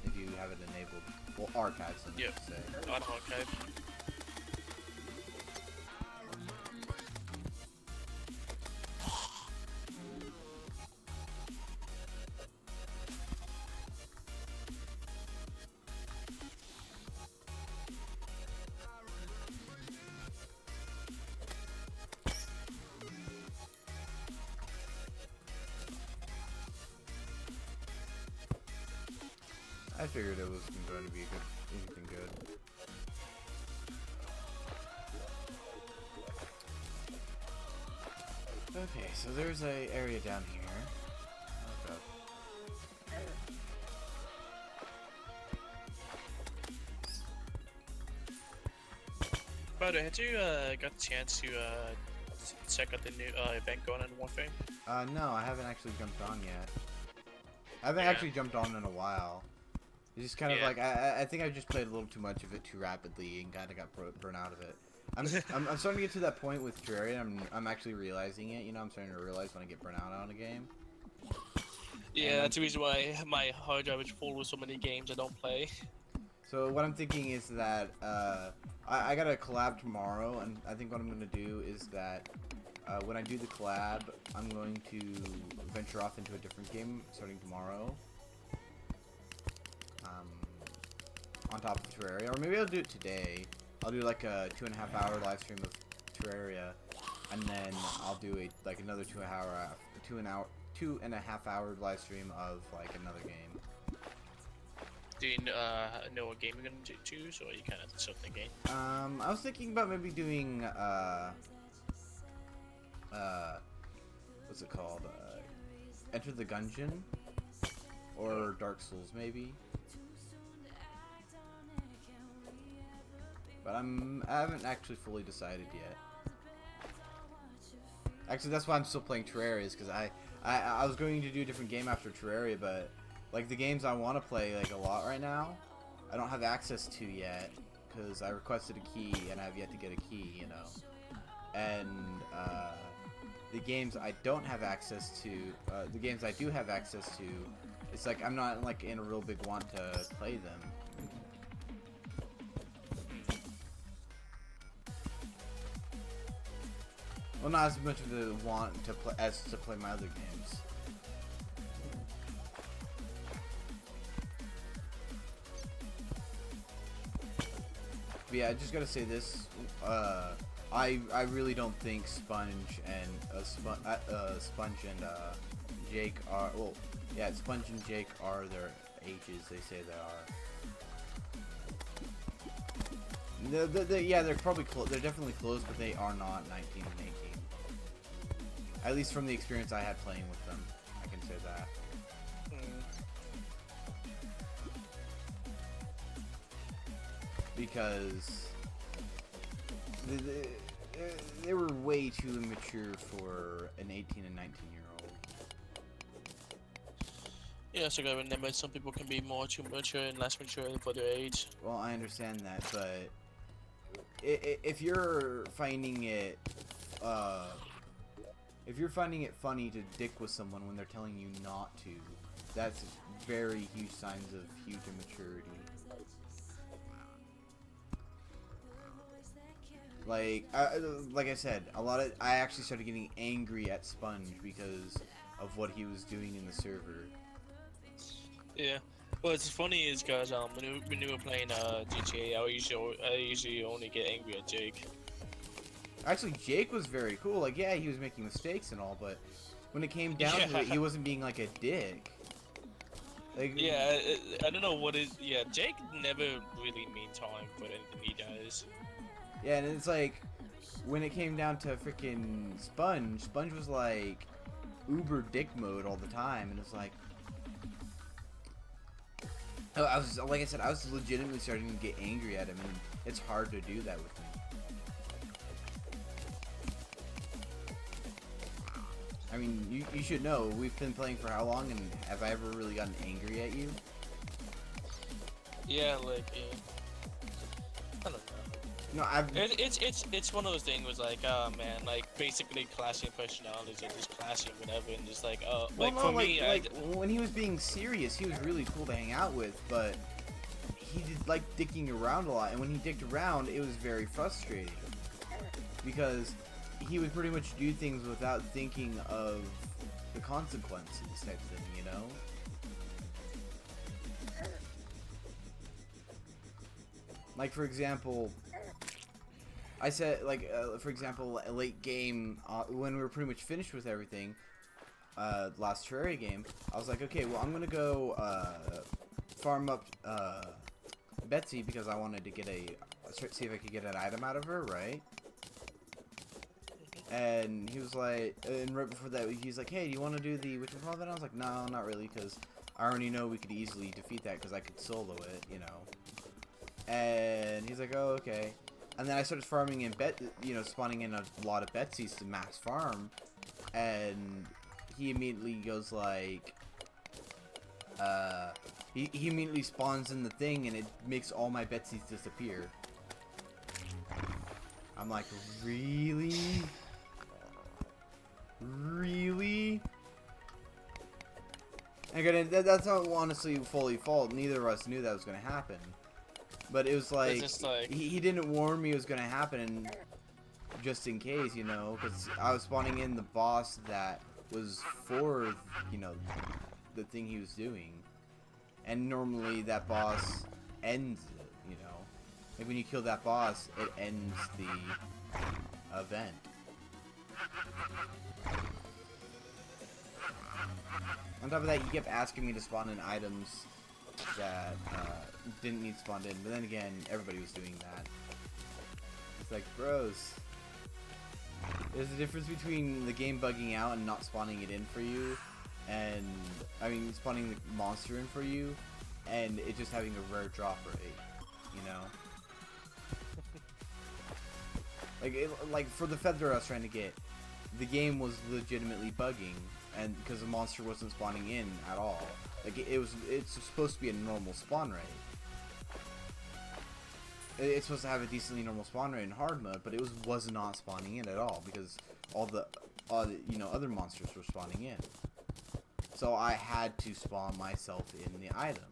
S2: if you have it enabled. Well, archives them,
S4: Yep.
S2: I should say.
S4: auto archive.
S2: I figured it wasn't going to be anything good. Okay, so there's a area down here. Oh god.
S4: By the way, had you got a chance to check out the new event going on in Warframe?
S2: No, I haven't actually jumped on yet. I haven't
S4: Yeah.
S2: actually jumped on in a while. It's just kind of
S4: Yeah.
S2: like I think I just played a little too much of it too rapidly and kind of got burnt out of it. I'm starting to get to that point with Terraria. I'm actually realizing it. You know, I'm starting to realize when I get burnt out on a game.
S4: Yeah, that's the reason why my hard drive is full with so many games I don't play.
S2: So what I'm thinking is that I got a collab tomorrow, and I think what I'm gonna do is that when I do the collab, I'm going to venture off into a different game starting tomorrow. On top of Terraria, or maybe I'll do it today. I'll do like a 2.5 hour live stream of Terraria, and then I'll do another 2.5 hour live stream of like another game.
S4: Do you know what game you're gonna choose, or are you kind of still thinking?
S2: I was thinking about maybe doing what's it called? Enter the Gungeon, or Dark Souls maybe. But I haven't actually fully decided yet. Actually, that's why I'm still playing Terraria, is because I was going to do a different game after Terraria, but like the games I want to play like a lot right now, I don't have access to yet because I requested a key and I have yet to get a key, you know. And the games I don't have access to, the games I do have access to, it's like I'm not like in a real big want to play them. Well, not as much of the want to play as to play my other games. But yeah, I just gotta say this. I really don't think Sponge and Sponge and Jake are, well, yeah, Sponge and Jake are their ages. They say they are. Yeah, they're probably close. They're definitely close, but they are not 19 and 18. At least from the experience I had playing with them, I can say that. Because they were way too immature for an 18 and 19-year-old.
S4: Yeah, so I remember some people can be more too mature and less mature for their age.
S2: Well, I understand that, but if you're finding it, funny to dick with someone when they're telling you not to, that's very huge signs of huge immaturity. Like I said, I actually started getting angry at Sponge because of what he was doing in the server.
S4: Yeah. Well, it's funny is because when we were playing GTA, I usually only get angry at Jake.
S2: Actually, Jake was very cool. Like, yeah, he was making mistakes and all, but when it came down to it, he wasn't being like a dick. Like,
S4: Yeah, I don't know what is. Yeah, Jake never really means harm for anything he does.
S2: yeah, and it's like when it came down to freaking Sponge was like uber dick mode all the time, and it's like, I was like I said, I was legitimately starting to get angry at him, and it's hard to do that with me. I mean, you should know, we've been playing for how long, and have I ever really gotten angry at you?
S4: Yeah, like I don't know.
S2: No, I've...
S4: It's one of those things was like, oh man, like basically clashing personalities or just clashing whatever, and just like,
S2: Well,
S4: like
S2: no,
S4: for me,
S2: when he was being serious, he was really cool to hang out with, but he did like dicking around a lot, and when he dicked around, it was very frustrating. Because he would pretty much do things without thinking of the consequences type thing, you know? Like, for example, I said, like, for example, a late game, when we were pretty much finished with everything, last Terraria game, I was like, okay, well, I'm gonna go, farm up Betsy because I wanted to get see if I could get an item out of her, right? And he was like, and right before that, he's like, hey, do you want to do the whatchamacallit? And I was like, no, not really, because I already know we could easily defeat that because I could solo it, you know. And he's like, oh, okay. And then I started farming in spawning in a lot of Betsy's to max farm, and he immediately goes like, he immediately spawns in the thing, and it makes all my Betsy's disappear. I'm like, really? Really? And again, that's not honestly fully fault. Neither of us knew that was going to happen. But it was like,
S4: just like
S2: he didn't warn me it was going to happen just in case, you know, because I was spawning in the boss that was for, you know, the thing he was doing. And normally that boss ends it, you know. Like when you kill that boss, it ends the event. On top of that, he kept asking me to spawn in items that didn't need spawned in, but then again, everybody was doing that. It's like, bros, there's a difference between the game bugging out and not spawning it in for you, and, I mean, spawning the monster in for you, and it just having a rare drop rate, you know? Like for the feather I was trying to get, the game was legitimately bugging, and because the monster wasn't spawning in at all. Like it's supposed to be a normal spawn rate. It's supposed to have a decently normal spawn rate in hard mode, but it was not spawning in at all because all the you know, other monsters were spawning in. So I had to spawn myself in the item,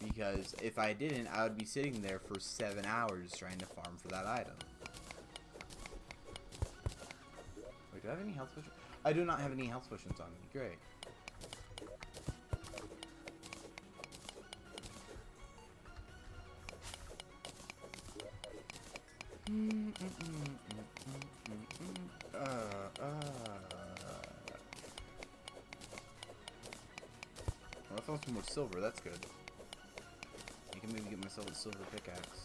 S2: because if I didn't, I would be sitting there for 7 hours trying to farm for that item. Wait, do I have any health potions? I do not have any health potions on me. Great. Well, I found some more silver. That's good. I can maybe get myself a silver pickaxe.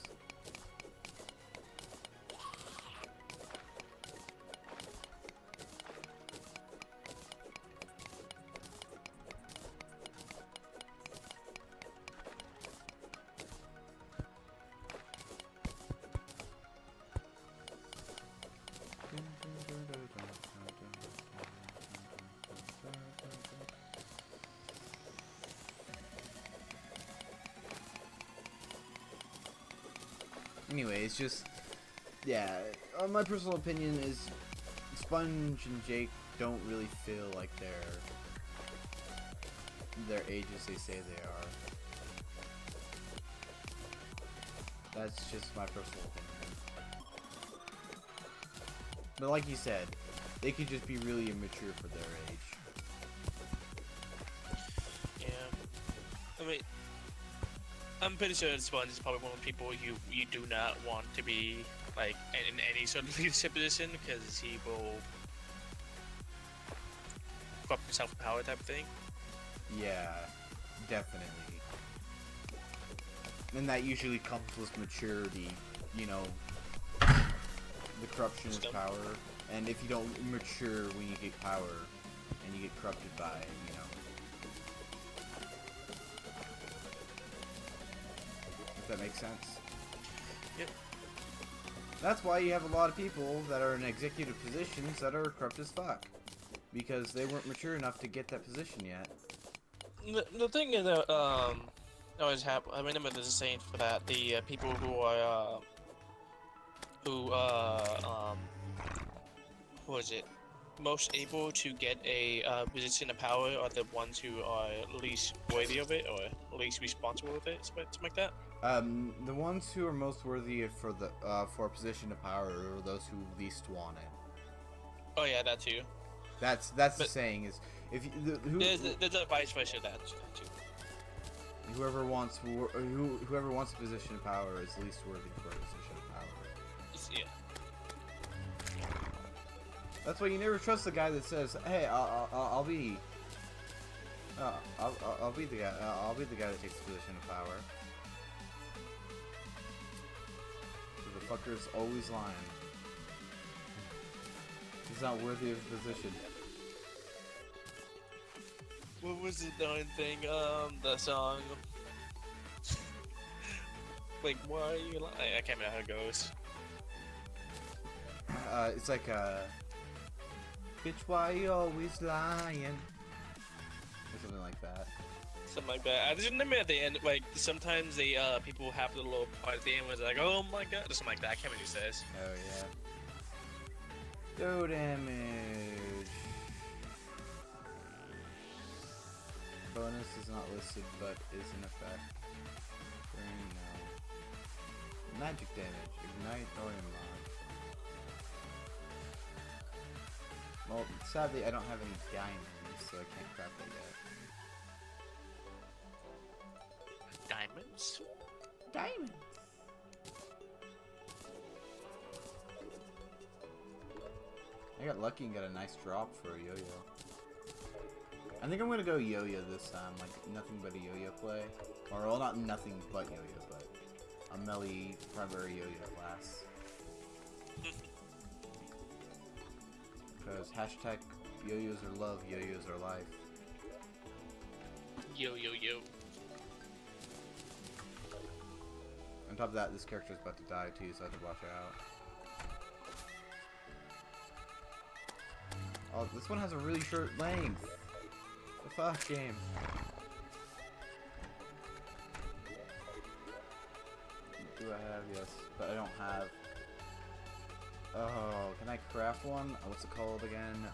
S2: Anyway, it's just, yeah, my personal opinion is Sponge and Jake don't really feel like they're ages they say they are. That's just my personal opinion. But like you said, they could just be really immature for their age.
S4: yeah. I mean, I'm pretty sure Sponge is probably one of the people you do not want to be like in any sort of leadership position, because he will corrupt himself with power type of thing.
S2: Yeah, definitely. And that usually comes with maturity, you know. The corruption is power, and if you don't mature when you get power, and you get corrupted by it, you know. If that makes sense.
S4: Yep.
S2: That's why you have a lot of people that are in executive positions that are corrupt as fuck. Because they weren't mature enough to get that position yet.
S4: The thing is that always happen. I remember there's a saying for that: the people who are what is it? Most able to get a position of power are the ones who are least worthy of it, or least responsible with it, something like that.
S2: The ones who are most worthy for the for a position of power are those who least want it.
S4: Oh yeah, that too.
S2: That's the saying is if you,
S4: There's a vice versa that too.
S2: whoever wants a position of power is least worthy for a position of power.
S4: Yeah.
S2: That's why you never trust the guy that says, "Hey, I'll be I'll be the guy. I'll be the guy that takes the position of power. The fucker's always lying. He's not worthy of the position.
S4: What was the darn thing? The song. Like, why are you lying? I can't remember how it goes.
S2: It's like bitch, why you always lying? Or something like that.
S4: Something like that. I just remember at the end, like, sometimes they, people have the little part at the end where it's like, oh my god, or something like that. I can't remember what it says.
S2: Oh yeah. No damage. Bonus is not listed, but is in effect. Burn no. Magic damage. Ignite or unlock. Well, sadly, I don't have any diamonds, so I can't craft that yet.
S4: Diamonds?
S2: Diamonds. I got lucky and got a nice drop for a yo-yo. I think I'm gonna go yo-yo this time, like nothing but a yo-yo play. Or, well, not nothing but yo-yo, but a melee primary yo-yo class. Because hashtag yo-yos are love, yo-yos are life.
S4: Yo, yo, yo.
S2: On top of that, this character's about to die too, so I have to watch out. Oh, this one has a really short length. The fuck game. Do I have? Yes, but I don't have. Oh, can I craft one? What's it called again?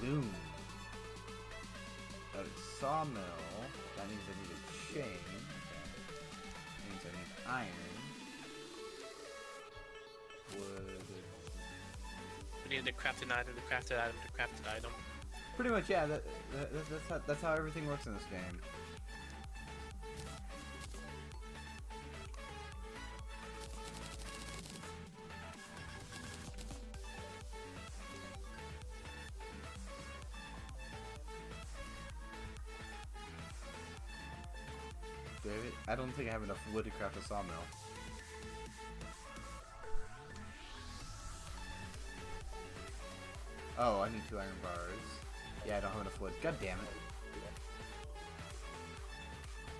S2: Loom. That is sawmill. That means I need a chain. Okay. That means I need iron. Wood.
S4: We need to craft an item, to craft an item, to craft an item.
S2: Pretty much, yeah. That's how everything works in this game. David, I don't think I have enough wood to craft a sawmill. Oh, I need 2 iron bars. Yeah, I don't have enough wood. God damn it.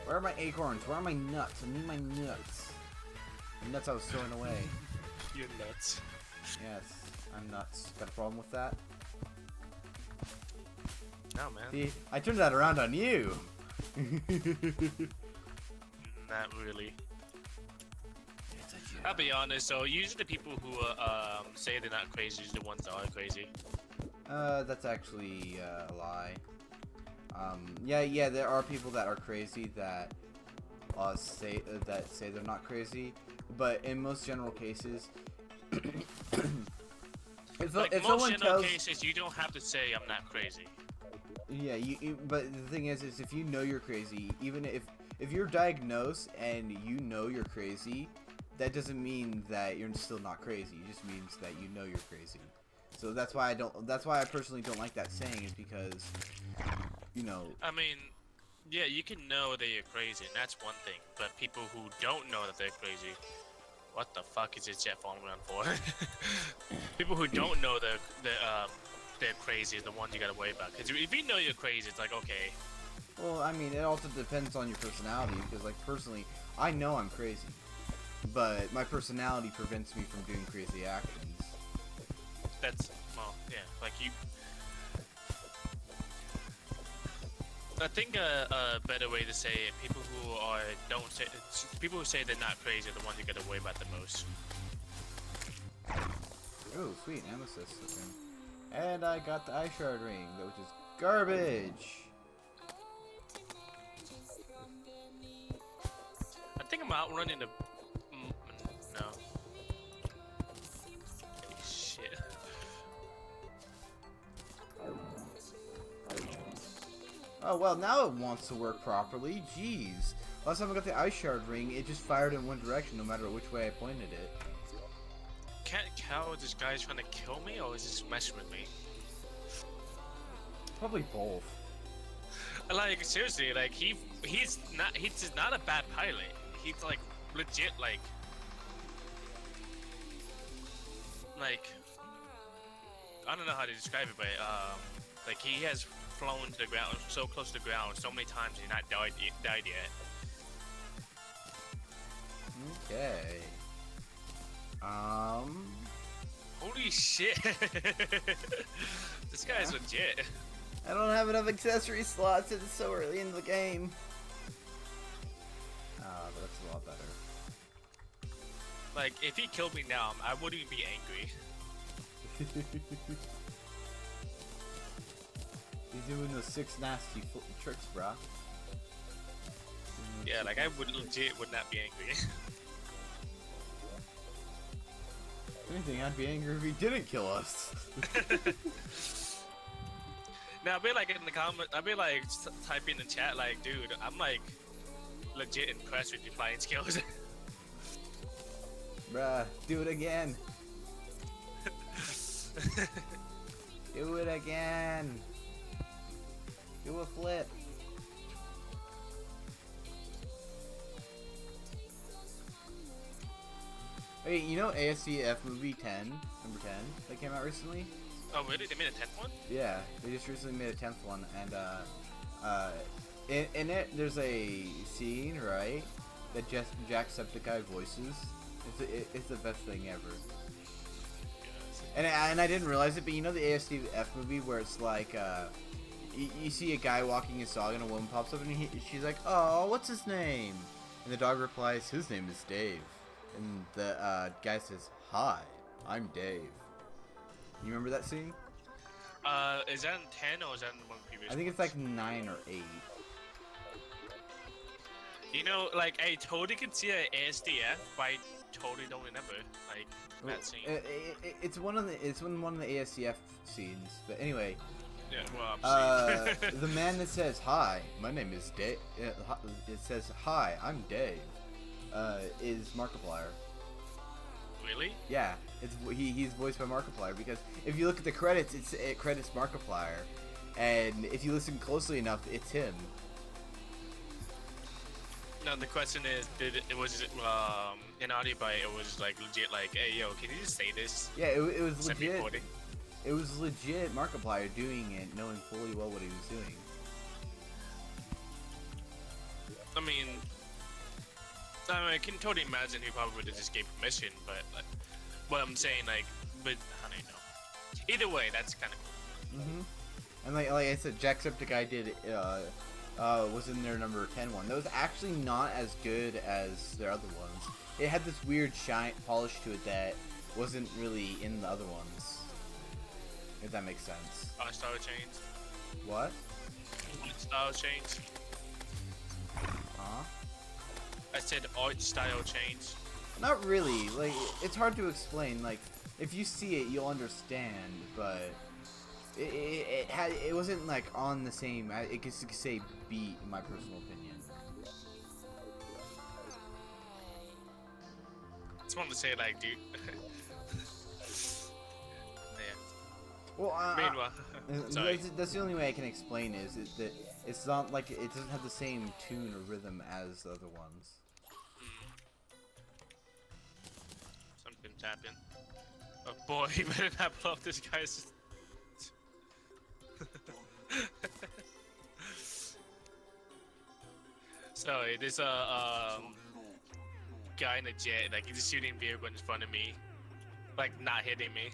S2: Where are my acorns? Where are my nuts? I need my nuts. The nuts I was throwing away.
S4: You're nuts.
S2: Yes, I'm nuts. Got a problem with that?
S4: No, man.
S2: See, I turned that around on you.
S4: Not really. I'll be honest, so usually the people who say they're not crazy is the ones that are crazy.
S2: That's actually a lie. Yeah, there are people that are crazy that say they're not crazy, but in most general cases, if
S4: Like most
S2: someone
S4: general
S2: tells,
S4: cases, you don't have to say I'm not crazy.
S2: yeah, but the thing is if you know you're crazy, even if you're diagnosed and you know you're crazy, that doesn't mean that you're still not crazy. It just means that you know you're crazy. So that's why I personally don't like that saying, is because, you know.
S4: I mean, yeah, you can know that you're crazy, and that's one thing. But people who don't know that they're crazy, what the fuck is this jet falling around for? People who don't know they're crazy is the ones you gotta worry about. Because if you know you're crazy, it's like, okay.
S2: Well, I mean, it also depends on your personality, because, like, personally, I know I'm crazy, but my personality prevents me from doing crazy actions.
S4: That's, well, yeah, like you. I think a better way to say it, people who say they're not crazy are the ones you gotta worry about the most.
S2: Oh, sweet, amethyst. Okay. And I got the eye shard ring, which is garbage.
S4: I think I'm outrunning the. No. Shit.
S2: Oh, well, now it wants to work properly. Jeez. Last time I got the ice shard ring, it just fired in one direction no matter which way I pointed it.
S4: Can't tell if this guy's trying to kill me or is he just messing with me.
S2: Probably both.
S4: Like seriously, like he's just not a bad pilot. He's like legit like I don't know how to describe it, but like he has flown to the ground so close to the ground so many times he's not died yet.
S2: Okay.
S4: Holy shit! This guy's legit.
S2: I don't have enough accessory slots. It's so early in the game. But that's a lot better.
S4: Like if he killed me now, I wouldn't even be angry.
S2: He's doing those 6 nasty tricks, brah.
S4: Yeah, like I would not be angry.
S2: If anything, I'd be angry if he didn't kill us.
S4: Now I'll be like in the comment, I'll be like typing in the chat like, dude, I'm like legit impressed with your flying skills.
S2: Bruh, do it again. Do it again. Do a flip. Hey, you know ASCF movie 10, number 10, that came out recently?
S4: Oh really? They made a 10th one?
S2: Yeah, they just recently made a 10th one, and in it there's a scene, right, that Jacksepticeye voices. It's the best thing ever. And I didn't realize it, but you know the ASCF movie where it's like you see a guy walking his dog and a woman pops up and she's like, "Oh, what's his name?" And the dog replies, "His name is Dave." And the guy says, "Hi, I'm Dave." You remember that scene?
S4: Is that in 10 or is that in one previous?
S2: I think it's like 9 or 8.
S4: You know, like I totally can see an ASDF, but I totally don't remember like that scene.
S2: It's one of the ASCF scenes. But anyway,
S4: Yeah, well, I'm seeing.
S2: the man that says, "Hi, my name is Dave," it says, "Hi, I'm Dave," is Markiplier.
S4: Really?
S2: Yeah, he's voiced by Markiplier, because if you look at the credits, it credits Markiplier, and if you listen closely enough, it's him.
S4: Now the question is, was it an audio bite? It was like legit, like, hey yo, can you just say this?
S2: Yeah, it was
S4: Send me
S2: legit.
S4: 40.
S2: It was legit Markiplier doing it, knowing fully well what he was doing.
S4: I mean, I can totally imagine he probably would have just gave permission, but like, what I'm saying, like, but how do you know? Either way, that's kind of cool.
S2: And like I said, Jacksepticeye did was in their number 10 one. That was actually not as good as their other ones. It had this weird shine polish to it that wasn't really in the other ones. If that makes sense.
S4: Art style change.
S2: What?
S4: Style change.
S2: Huh?
S4: I said art style change.
S2: Not really. Like, it's hard to explain. Like, if you see it, you'll understand. But it wasn't like on the same. It could say beat, in my personal opinion.
S4: I just wanted to say, like, dude. Yeah.
S2: Well,
S4: Meanwhile, sorry.
S2: that's the only way I can explain is that it's not like it doesn't have the same tune or rhythm as the other ones.
S4: Something's happened. Oh boy, you better not blow up this guy's. Sorry, there's a guy in a jet, like he's just shooting beer gun in front of me, like not hitting me.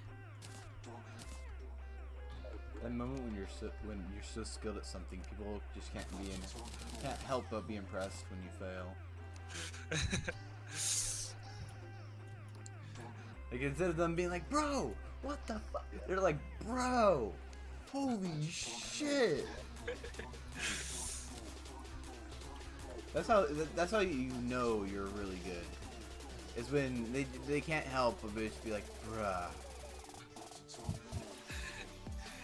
S2: That moment when you're so skilled at something, people just can't help but be impressed when you fail. Like, instead of them being like, "Bro, what the fuck?" They're like, "Bro, holy shit." That's how you know you're really good. Is when they can't help but just be like, "Bruh."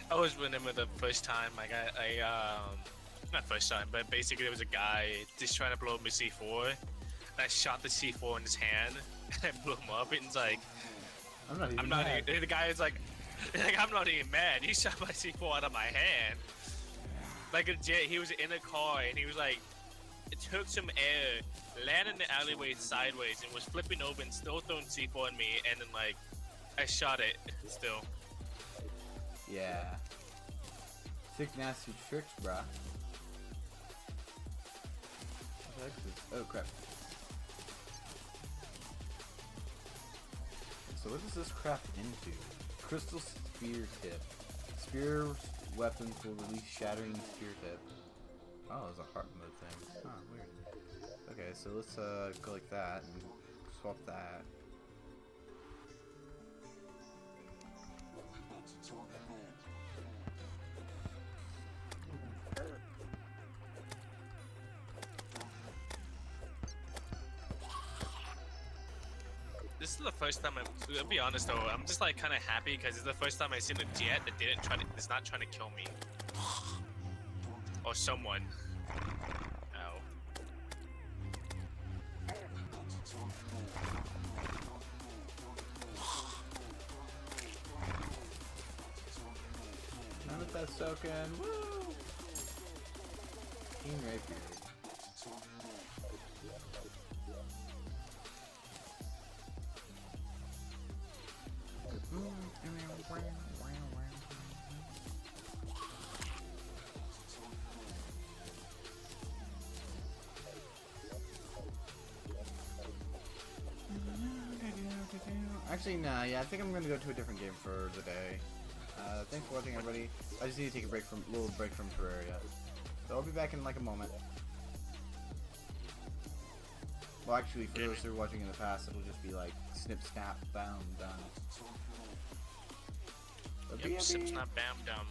S4: I was remember the first time, like I
S5: not first time, but basically there was a guy just trying to blow up a C4. And I shot the C4 in his hand and I blew him up. And it's like,
S2: I'm not even
S5: I'm not
S2: mad.
S5: even, the guy is like, I'm not even mad. He shot my C4 out of my hand. Like legit, he was in a car and he was like, it took some air, landed in the alleyway sideways and was flipping over and still throwing C4 at me. And then like, I shot it still.
S2: Yeah. Sick nasty tricks, bruh. What the heck is this? Oh crap. So what does this craft into? Crystal spear tip. Spear weapons will release shattering spear tip. Oh, there's a heart mode thing. Huh, weird. Okay, so let's go like that and swap that.
S5: This is the first time I'll be honest though, I'm just like kind of happy because it's the first time I've seen a jet that that's not trying to kill me. Or someone. Ow.
S2: Now that that's soaking, woo! Team Rapier. Actually, nah, yeah, I think I'm gonna go to a different game for the day. Thanks for watching, everybody. I just need to take a little break from Terraria. So I'll be back in like a moment. Well, actually, for those who are watching in the past, it'll just be like snip, snap, boom, done. But
S5: Yep,
S2: BFB.
S5: Sim's not bam down.